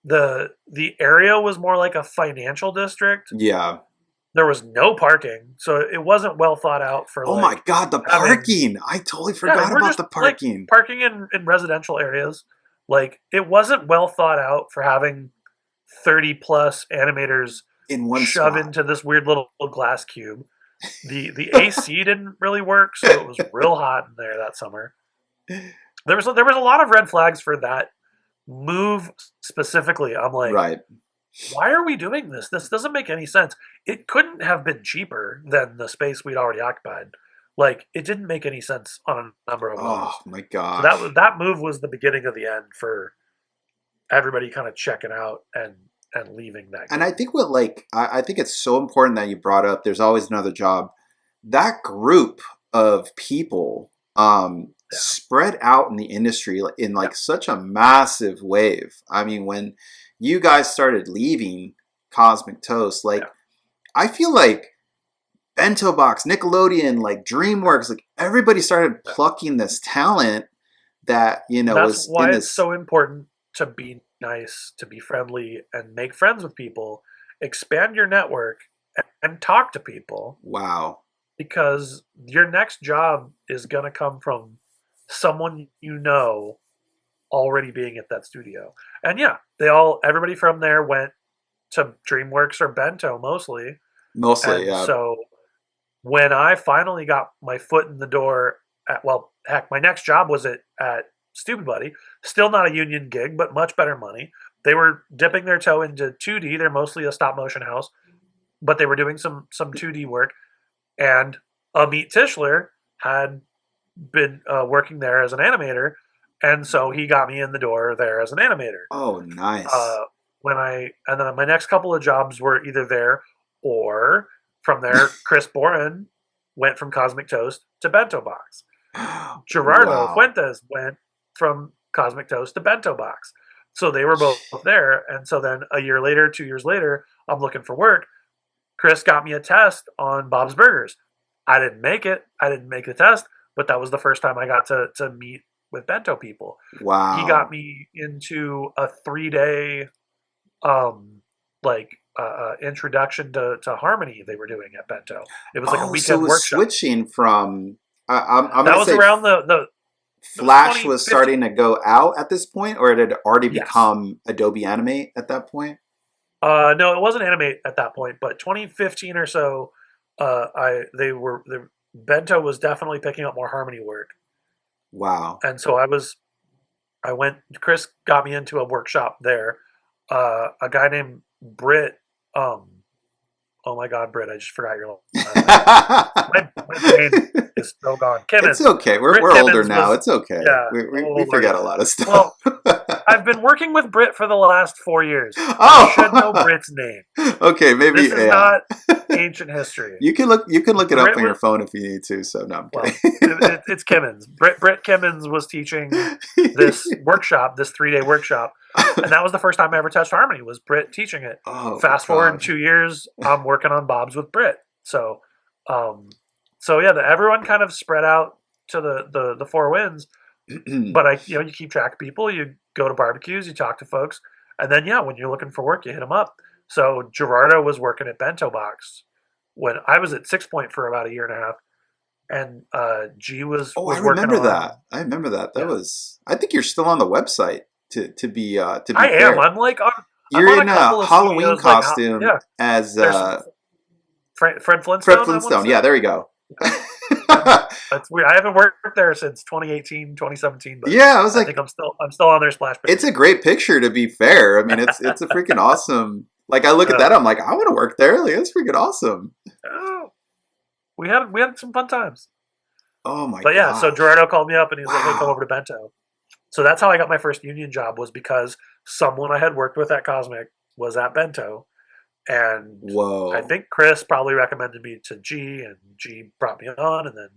The area was more like a financial district. Yeah. There was no parking, so it wasn't well thought out for Oh my like God, the having. parking. I totally Yeah, forgot we're about just the like parking parking in residential areas. Like it wasn't well thought out for having 30 plus animators in one shove spot. into this weird little glass cube. The AC didn't really work, so it was real hot in there that summer. There was a lot of red flags for that move specifically. I'm like, Right. why are we doing this? This doesn't make any sense. It couldn't have been cheaper than the space we'd already occupied. Like it didn't make any sense on a number of Oh levels. my So gosh. that move was the beginning of the end for everybody kind of checking out and leaving that. And I think I think it's so important that you brought up there's always another job. That group of people spread out in the industry in like such a massive wave. I mean, when you guys started leaving Cosmic Toast, like I feel like Bento Box, Nickelodeon, like DreamWorks, like everybody started plucking this talent that, you know, that's was why in it's this. so important to be nice, to be friendly, and make friends with people. Expand your network and talk to people. Wow. Because your next job is going to come from someone you know already being at that studio. And yeah, everybody from there went to DreamWorks or Bento mostly. Mostly, And yeah. so when I finally got my foot in the door my next job was at Stupid Buddy. Still not a union gig, but much better money. They were dipping their toe into 2D. They're mostly a stop motion house, but they were doing some 2D work. And Amit Tischler had been working there as an animator, and so he got me in the door there as an animator. Oh, nice. And then my next couple of jobs were either there or from there. Chris Boren went from Cosmic Toast to Bento Box. Gerardo Fuentes went from Cosmic Toast to Bento Box. So they were both there. And so then a year later, 2 years later, I'm looking for work. Chris got me a test on Bob's Burgers. I didn't make it. I didn't make the test, but that was the first time I got to meet with Bento people. Wow. He got me into a 3-day introduction to harmony they were doing at Bento. It was like a weekend workshop. Switching from I'm that was around the Flash was starting to go out at this point, or it had already become Adobe Animate at that point? No, it wasn't Animate at that point, but 2015 or so, Bento was definitely picking up more harmony work. Wow. And so Chris got me into a workshop there. A guy named Britt, oh my God, Britt, I just forgot your last name. my brain is so gone. Kimmons. It's okay. We're older now. It's okay. Yeah, we forget a lot of stuff. Well, I've been working with Britt for the last 4 years. Oh, I should know Britt's name. Okay, maybe this is not ancient history. You can look it up on your phone if you need to. So no, I'm kidding. It's Kimmons. Britt Kimmons was teaching this workshop, this 3-day workshop, and that was the first time I ever touched harmony. Was Britt teaching it? Oh, fast forward 2 years, I'm working on Bob's with Britt. So, everyone kind of spread out to the four winds. But you keep track of people. You go to barbecues, you talk to folks, and then when you're looking for work, you hit them up. So Gerardo was working at Bento Box when I was at 6 Point for about a year and a half, and G was. Oh, was I remember working that. I remember that. That was. I think you're still on the website. To be I fair. am. I'm like on. You're I'm in a Halloween costume as Fred Flintstone. Fred Flintstone. Yeah, there you go. That's weird. I haven't worked there since 2018, 2017. But yeah, I was like, I think I'm still on their splash page. It's a great picture, to be fair. I mean, it's a freaking awesome. Like I look at that, I'm like, I want to work there. Like, that's freaking awesome. Oh, we had some fun times. Oh my god! But yeah, so Gerardo called me up and he was like, "Hey, come over to Bento." So that's how I got my first union job, was because someone I had worked with at Cosmic was at Bento. And I think Chris probably recommended me to G, and G brought me on, and then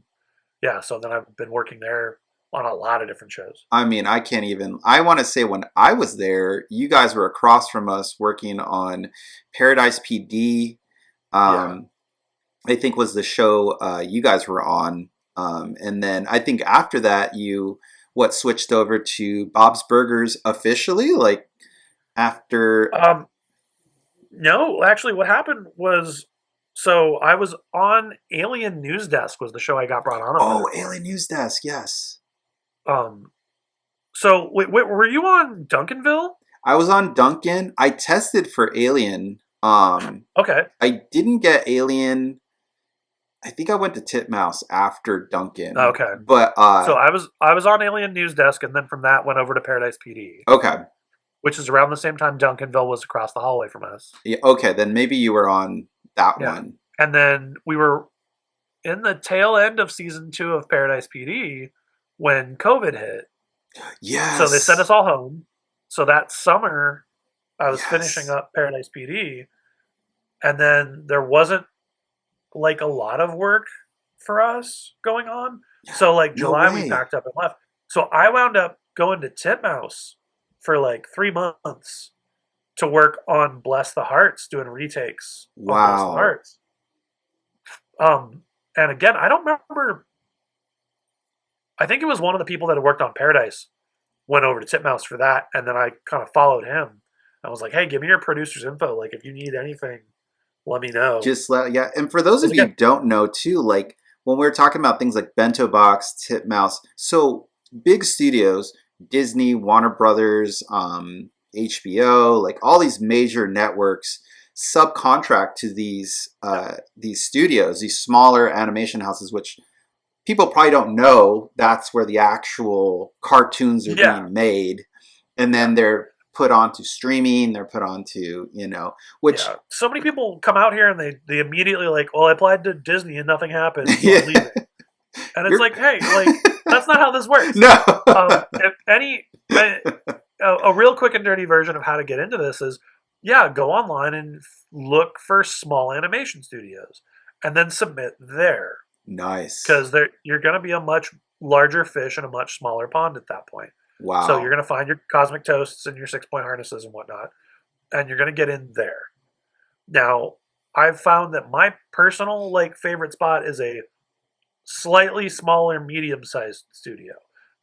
so then I've been working there on a lot of different shows. I mean, I want to say when I was there, you guys were across from us working on Paradise PD. I think was the show you guys were on. And then I think after that you switched over to Bob's Burgers officially, like after No, actually what happened was, so I was on Alien News Desk was the show I got brought on. Oh, Alien News Desk, yes. So were you on Duncanville? I was on Duncan. I tested for Alien. Okay. I didn't get Alien. I think I went to Titmouse after Duncan. Okay. But so I was on Alien News Desk, and then from that went over to Paradise PD. Okay. Which is around the same time Duncanville was across the hallway from us. Yeah, okay, then maybe you were on that one. And then we were in the tail end of season 2 of Paradise PD when COVID hit. Yes. So they sent us all home. So that summer, I was finishing Yes. up Paradise PD, and then there wasn't like a lot of work for us going on. So like No July we way. packed up and left. So I wound up going to Titmouse for like 3 months to work on Bless the Hearts, doing retakes on Bless the Wow. Hearts. And again, I don't remember. I think it was one of the people that had worked on Paradise went over to Titmouse for that, and then I kind of followed him. I was like, "Hey, give me your producer's info. Like, if you need anything, let me know." Just let, yeah. And for those of Because you again, who don't know too, like when we're talking about things like Bento Box, Titmouse, so big studios, Disney, Warner Brothers, HBO, like all these major networks subcontract to these studios, these smaller animation houses, which people probably don't know that's where the actual cartoons are yeah, being made, and yeah, then they're put onto streaming, they're put onto, which yeah. So many people come out here and they immediately like, "Well, I applied to Disney and nothing happened, so I'm yeah, leaving." And it's you're like, "Hey, like that's not how this works." no. If any, a real quick and dirty version of how to get into this is, yeah, go online and look for small animation studios, and then submit there. Nice. Because you're going to be a much larger fish in a much smaller pond at that point. So you're Wow. going to find your cosmic toasts and your 6 point harnesses and whatnot, and you're going to get in there. Now, I've found that my personal like favorite spot is a slightly smaller, medium-sized studio.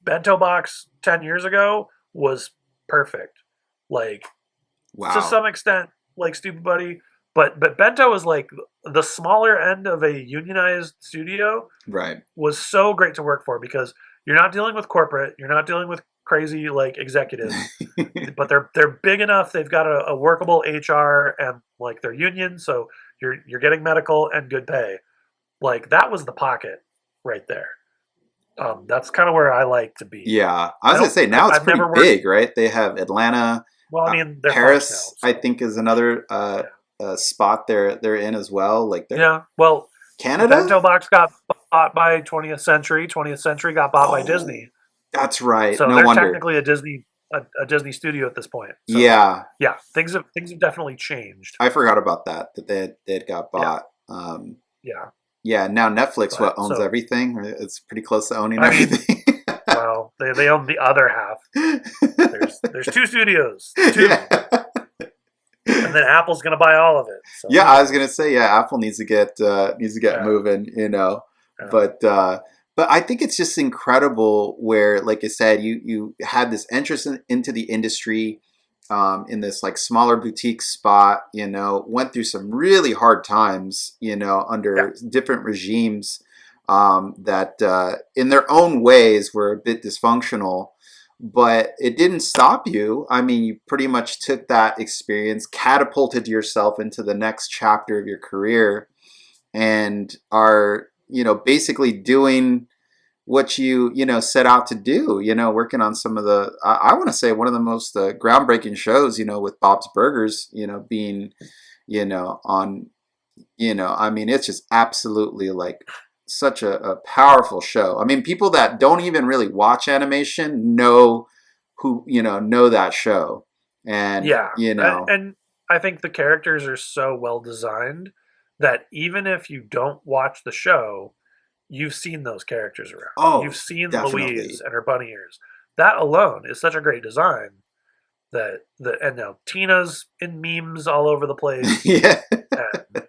Bento Box 10 years ago was perfect. Like to Wow. some extent, like Stupid Buddy, but Bento is like the smaller end of a unionized studio Right. was so great to work for because you're not dealing with corporate, you're not dealing with crazy like executives, but they're big enough. They've got a workable HR and like their union, so you're getting medical and good pay. Like that was the pocket right there. That's kind of where I like to be. Yeah. I I was gonna don't. say now it's I've pretty never worked. big, right? They have Atlanta, Well, I mean, they're closed now, Paris. I so think is another yeah. spot they're in as well. Like they're Yeah. Well, Canada. Bento Box got bought by 20th Century. 20th Century got bought by Oh, Disney. that's right. So No they're wonder. technically a Disney studio at this point. So Yeah, yeah, things have definitely changed. I forgot about that. That they had got Yeah, bought. yeah. Yeah. Now Netflix what But owns so everything. Right? It's pretty close to owning I mean, everything. well, they own the other half. There's two studios, two, Yeah. and then Apple's gonna buy all of it. So Yeah, who I was gonna knows? say, yeah, Apple needs to get Yeah, moving, yeah, But I think it's just incredible where, like I said, you had this interest into the industry, in this like smaller boutique spot, went through some really hard times, yeah, under different regimes, that in their own ways were a bit dysfunctional, but it didn't stop you. I mean, you pretty much took that experience, catapulted yourself into the next chapter of your career, and are, basically doing what you set out to do, working on some of the, I want to say one of the most groundbreaking shows, with Bob's Burgers, being, on, I mean, it's just absolutely like such a powerful show. I mean, people that don't even really watch animation know know that show. And, yeah. And I think the characters are so well designed that even if you don't watch the show, you've seen those characters around. oh, You've seen Louise definitely. and her bunny ears. That alone is such a great design that and now Tina's in memes all over the place. Yeah. And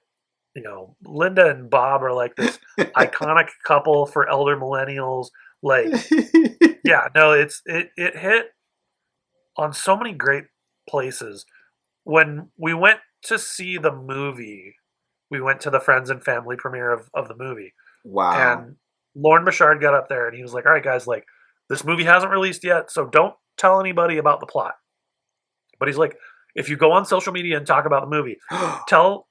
Linda and Bob are like this iconic couple for elder millennials. Like, yeah, no, it hit on so many great places. When we went to see the movie, we went to the friends and family premiere of the movie. Wow. And Lauren Bouchard got up there and he was like, "All right, guys, like this movie hasn't released yet, so don't tell anybody about the plot." But he's like, if you go on social media and talk about the movie, tell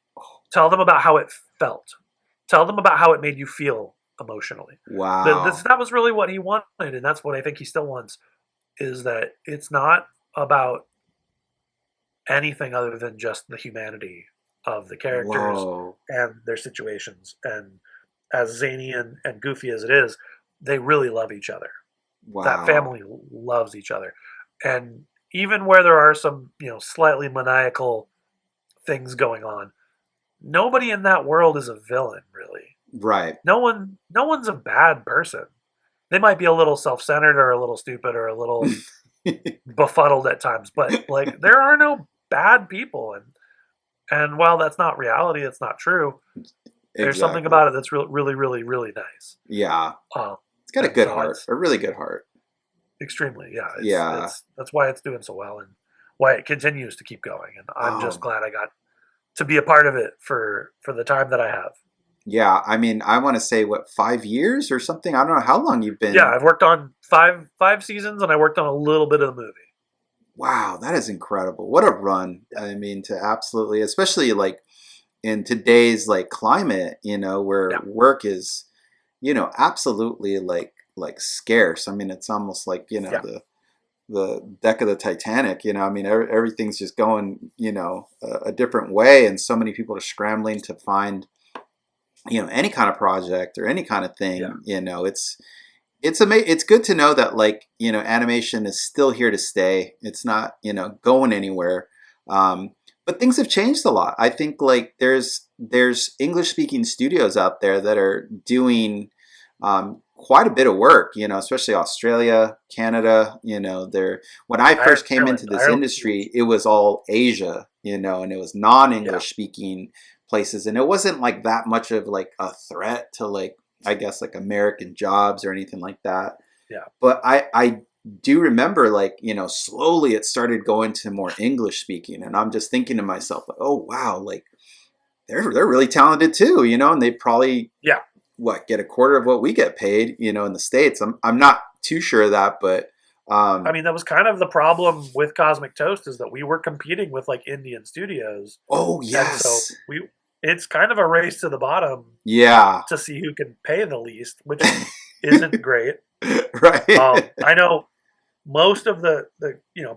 tell them about how it felt. Tell them about how it made you feel emotionally. Wow. That was really what he wanted, and that's what I think he still wants. Is that it's not about anything other than just the humanity of the characters Whoa. and their situations. And as zany and goofy as it is, they really love each other. That Wow. family loves each other. And even where there are some, slightly maniacal things going on, nobody in that world is a villain, really. Right. No one's a bad person. They might be a little self-centered or a little stupid or a little befuddled at times, but like there are no bad people, and while that's not reality, it's not true. There's something Exactly. about it that's really, really, really nice. Yeah. Um, It's got a and good so heart, it's a really good heart. extremely, yeah. Yeah. It's that's why it's doing so well and why it continues to keep going. And I'm just Oh, glad I got to be a part of it for the time that I have. yeah. I mean, I want to say what, 5 years or something? I don't know how long you've Yeah, been. I've worked on five seasons, and I worked on a little bit of the movie. Wow, that is incredible. What a run. I mean, to absolutely, especially like in today's like climate, where Yeah, work is, absolutely like scarce. I mean, it's almost like, yeah, the deck of the Titanic, I mean, everything's just going, a different way. And so many people are scrambling to find, any kind of project or any kind of yeah, thing, it's good to know that like, animation is still here to stay. It's not, going anywhere. But things have changed a lot. I think like there's English speaking studios out there that are doing quite a bit of work, especially Australia, Canada, they're when I first came into this Ireland's huge. industry, it was all Asia, and it was Yeah, non-English speaking places. And it wasn't like that much of like a threat to like, I guess like American jobs or anything like that. yeah. But I do remember like, slowly it started going to more English speaking. And I'm just thinking to myself, like, oh wow, like they're really talented too, and they probably Yeah, get a quarter of what we get paid, in the States. I'm not too sure of that, but I mean that was kind of the problem with Cosmic Toast is that we were competing with like Indian studios, oh and so yes. it's kind of a race to the bottom Yeah. to see who can pay the least, which isn't great. Right. I know most of the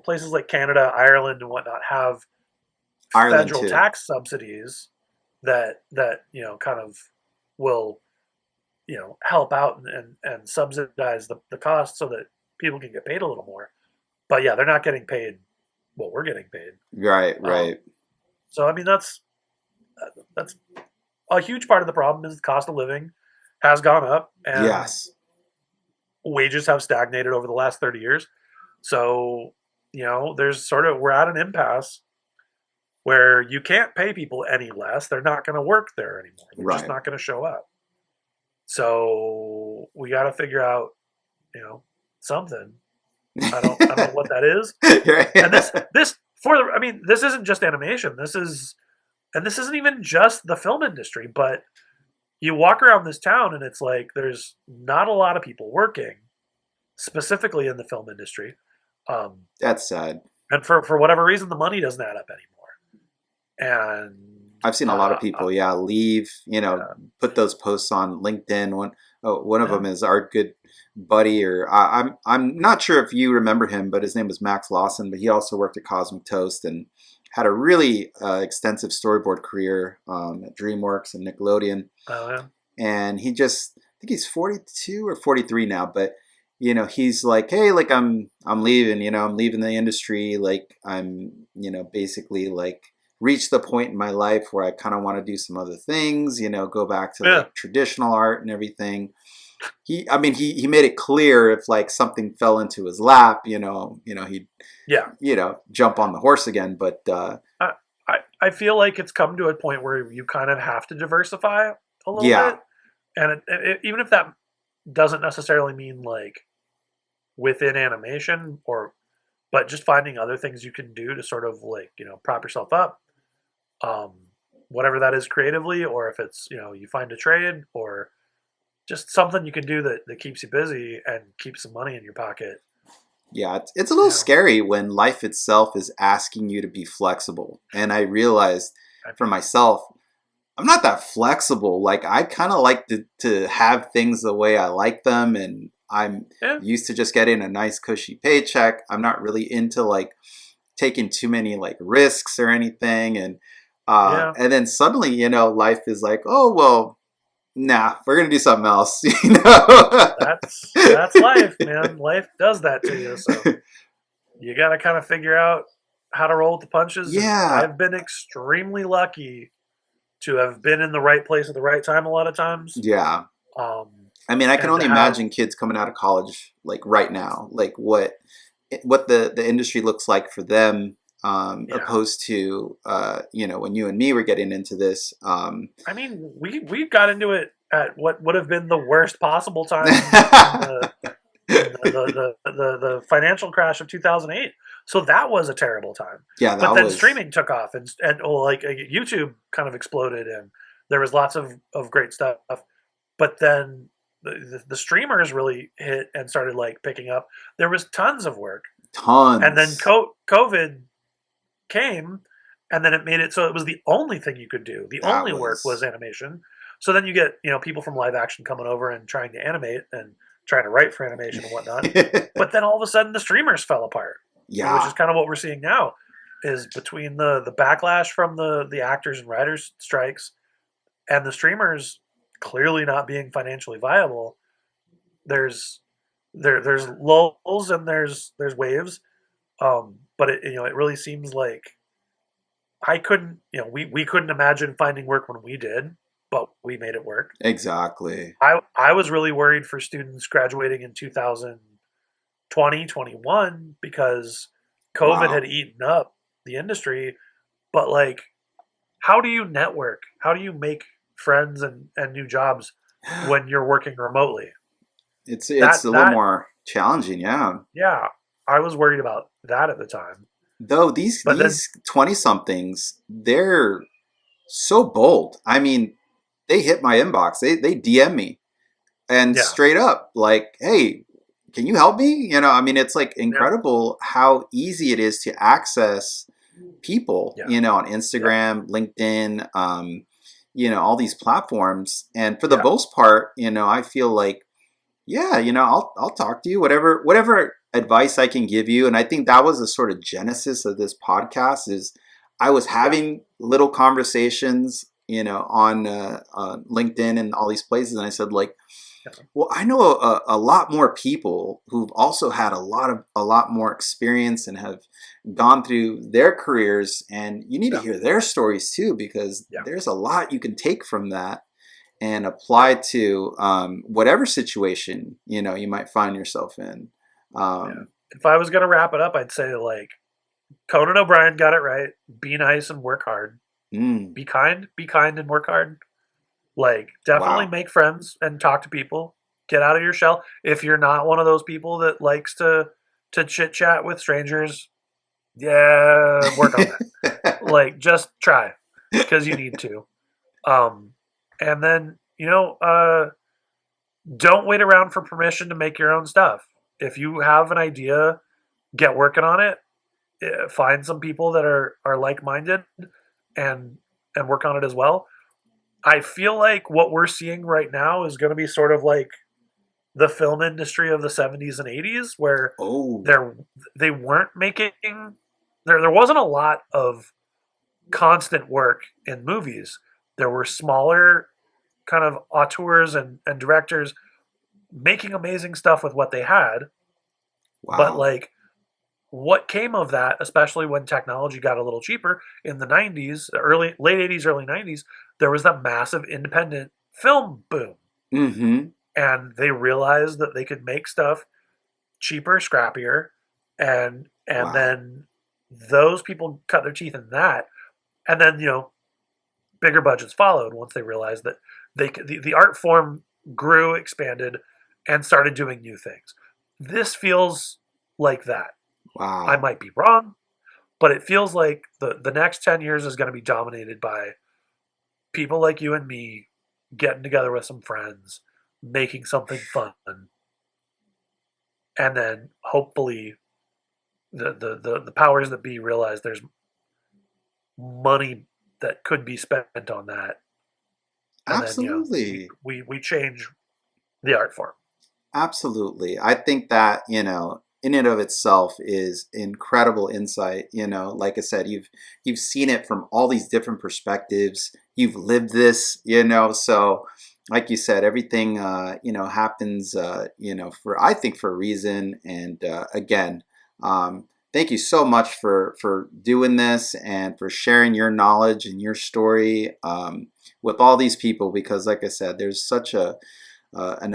places like Canada, Ireland, and whatnot have Ireland federal too. tax subsidies that kind of will help out and subsidize the cost so that people can get paid a little more. But yeah, they're not getting paid what we're getting paid. Right, Um, right. so I mean that's a huge part of the problem is the cost of living has gone up and Yes. wages have stagnated over the last 30 years. So, there's sort of, we're at an impasse where you can't pay people any less. They're not going to work there anymore. They're just Right. not going to show up. So we got to figure out, something. I don't know what that is. And I mean, this isn't just animation. This isn't even just the film industry, but you walk around this town and it's like there's not a lot of people working, specifically in the film industry. Um, That's sad. and for whatever reason, the money doesn't add up anymore. And I've seen a lot of people, yeah, leave, yeah, put those posts on LinkedIn. One of yeah, them is our good buddy, or I'm not sure if you remember him, but his name was Max Lawson. But he also worked at Cosmic Toast and had a really extensive storyboard career at DreamWorks and Nickelodeon. yeah, And I think he's 42 or 43 now, but he's like, hey, like I'm leaving, I'm leaving the industry, like I'm, basically like reached the point in my life where I kind of want to do some other things, go back to yeah, like traditional art and everything. I mean, he made it clear if like something fell into his lap, he'd, yeah. jump on the horse again. But I feel like it's come to a point where you kind of have to diversify a little yeah, bit, and even if that doesn't necessarily mean like within animation but just finding other things you can do to sort of like prop yourself up, um, whatever that is creatively, or if it's you find a trade or just something you can do that keeps you busy and keeps some money in your pocket. yeah, it's a little You know, scary when life itself is asking you to be flexible. And I realized I for mean, myself, I'm not that flexible. Like I kind of like to have things the way I like them, and I'm yeah, used to just getting a nice cushy paycheck. I'm not really into like taking too many like risks or anything, yeah. and then suddenly life is like, oh well, nah, we're gonna do something else, That's life, man. Life does that to you. So you got to kind of figure out how to roll with the punches. And Yeah, I've been extremely lucky to have been in the right place at the right time a lot of times. yeah. Um, I mean, I can and to only have, imagine kids coming out of college like right now, like what the industry looks like for them, yeah. opposed to when you and me were getting into this. I mean, we got into it at what would have been the worst possible time in the financial crash of 2008. So that was a terrible time. Yeah, But that then was. streaming took off, and YouTube kind of exploded, and there was lots of great stuff. But then the streamers really hit and started like picking up. There was tons of work, and then Tons. COVID came, and then it made it so it was the only thing you could do. The That only work was. was animation. So then you get people from live action coming over and trying to animate and trying to write for animation and whatnot. But then all of a sudden the streamers fell apart, which Yeah. is kind of what we're seeing now. Is between the backlash from the actors and writers strikes and the streamers clearly not being financially viable. There's there's lulls and there's waves. But it really seems like I couldn't, we couldn't imagine finding work when we did, but we made it work. Exactly. I was really worried for students graduating in 2020, 21 because COVID had Wow. eaten up the industry. But like, how do you network? How do you make friends and new jobs when you're working remotely? It's That a little that more challenging, yeah. yeah, I was worried about that at the time. Though these But then these 20 somethings, they're so bold. I mean, they hit my inbox. They DM me and yeah, straight up like, "Hey, can you help me?" I mean, it's like yeah, incredible how easy it is to access people, yeah, on yeah, Instagram, LinkedIn, all these platforms. And for the yeah, most part, I feel like, yeah, I'll talk to you, whatever advice I can give you. And I think that was the sort of genesis of this podcast is I was yeah, having little conversations, on LinkedIn and all these places. And I said like, yeah, well, I know a lot more people who've also had a lot more experience and have gone through their careers, and you need to yeah, hear their stories too, because yeah, there's a lot you can take from that and yeah, apply to whatever situation you might find yourself in. yeah. Um, If I was gonna wrap it up, I'd say like Conan O'Brien got it right. Be nice and work hard. mm, Be kind and work hard. Like definitely wow. make friends and talk to people. Get out of your shell. If you're not one of those people that likes to chit chat with strangers, yeah, work on that. Like just try because you need to. Um, and then don't wait around for permission to make your own stuff. If you have an idea, get working on it. Find some people that are like minded and work on it as well. I feel like what we're seeing right now is going to be sort of like the film industry of the 70s and 80s where Oh, there they weren't making there wasn't a lot of constant work in movies. There were smaller kind of auteurs and directors making amazing stuff with what they had, but wow. like what came of that, especially when technology got a little cheaper in the 90s, early late 80s, early 90s, there was that massive independent film boom. Mm-hmm. And they realized that they could make stuff cheaper, scrappier, and Wow. then those people cut their teeth in that. And then, bigger budgets followed once they realized that the art form grew, expanded, and started doing new things. This feels like that. I Wow. might be wrong, but it feels like the next 10 years is going to be dominated by people like you and me getting together with some friends, making something fun, and then hopefully the powers that be realize there's money that could be spent on that, and then Absolutely. we change the art form. Absolutely. I think that, in and of itself is incredible insight. Like I said, you've seen it from all these different perspectives. You've lived this, so like you said, everything happens for I think for a reason. And again, thank you so much for doing this and for sharing your knowledge and your story with all these people, because like I said, there's such an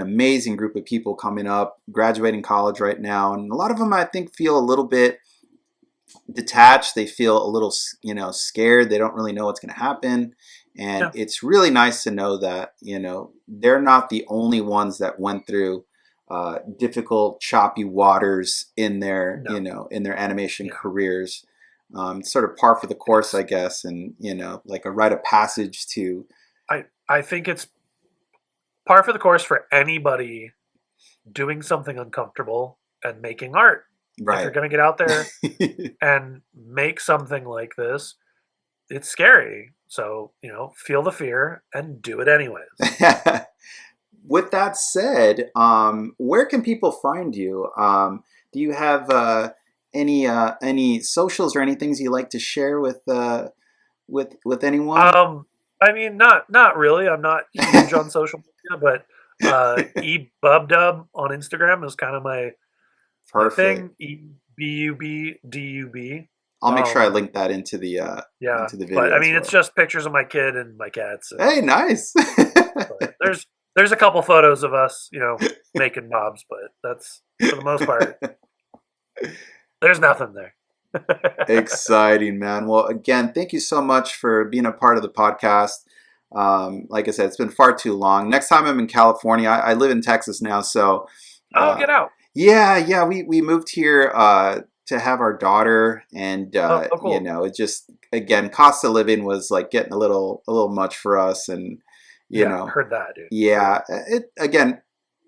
amazing group of people coming up, graduating college right now, and a lot of them I think feel a little bit detached. They feel a little, scared. They don't really know what's going to happen. And Yeah. it's really nice to know that, they're not the only ones that went through difficult, choppy waters in their, No. in their animation Yeah. careers. It's sort of par for the course, I guess, and, like a rite of passage to. I think it's par for the course for anybody doing something uncomfortable and making art. If you're Right. going to get out there and make something like this, it's scary. So, feel the fear and do it anyways. With that said, where can people find you? Do you have any socials or any things you like to share with anyone? I mean, not really. I'm not huge on social media, but ebubdub on Instagram is kind of my Perfect. thing. EBUBDUB. I'll make sure I link that into the Yeah, but video I as mean, it's well. just pictures of my kid and my cats, and Hey, nice. but there's a couple photos of us, making mobs, but that's for the most part. There's nothing there. Exciting, man. Well, again, thank you so much for being a part of the podcast. Like I said, it's been far too long. Next time I'm in California, I live in Texas now, so Oh, uh, get out! yeah, we moved here to have our daughter, and Oh, cool. it just again cost of living was like getting a little much for us, and you Yeah, know, heard that, dude. Heard yeah, that. it again.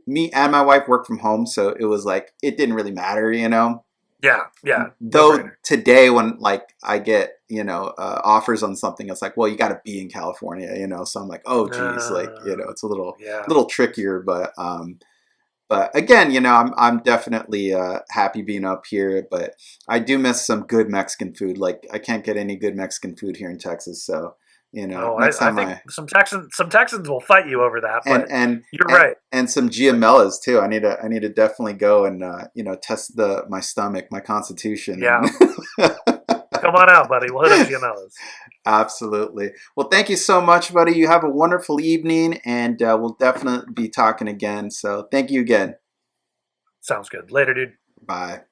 Me and my wife work from home, so it was like it didn't really matter. Yeah, no Though brainer. today when like I get offers on something, it's like, well, you got to be in California, so I'm like, oh geez, like it's a little Yeah, little trickier, but again, I'm definitely happy being up here, but I do miss some good Mexican food. Like I can't get any good Mexican food here in Texas, so oh, next I time think I some Texans will fight you over that, and but and you're and right. and some Right. Giamellas too. I need to definitely go and test my stomach, my constitution, and Yeah, come on out, buddy. We'll hit up GMLs. absolutely. Well, thank you so much, buddy. You have a wonderful evening, and we'll definitely be talking again. So thank you again. Sounds good. Later, dude. Bye.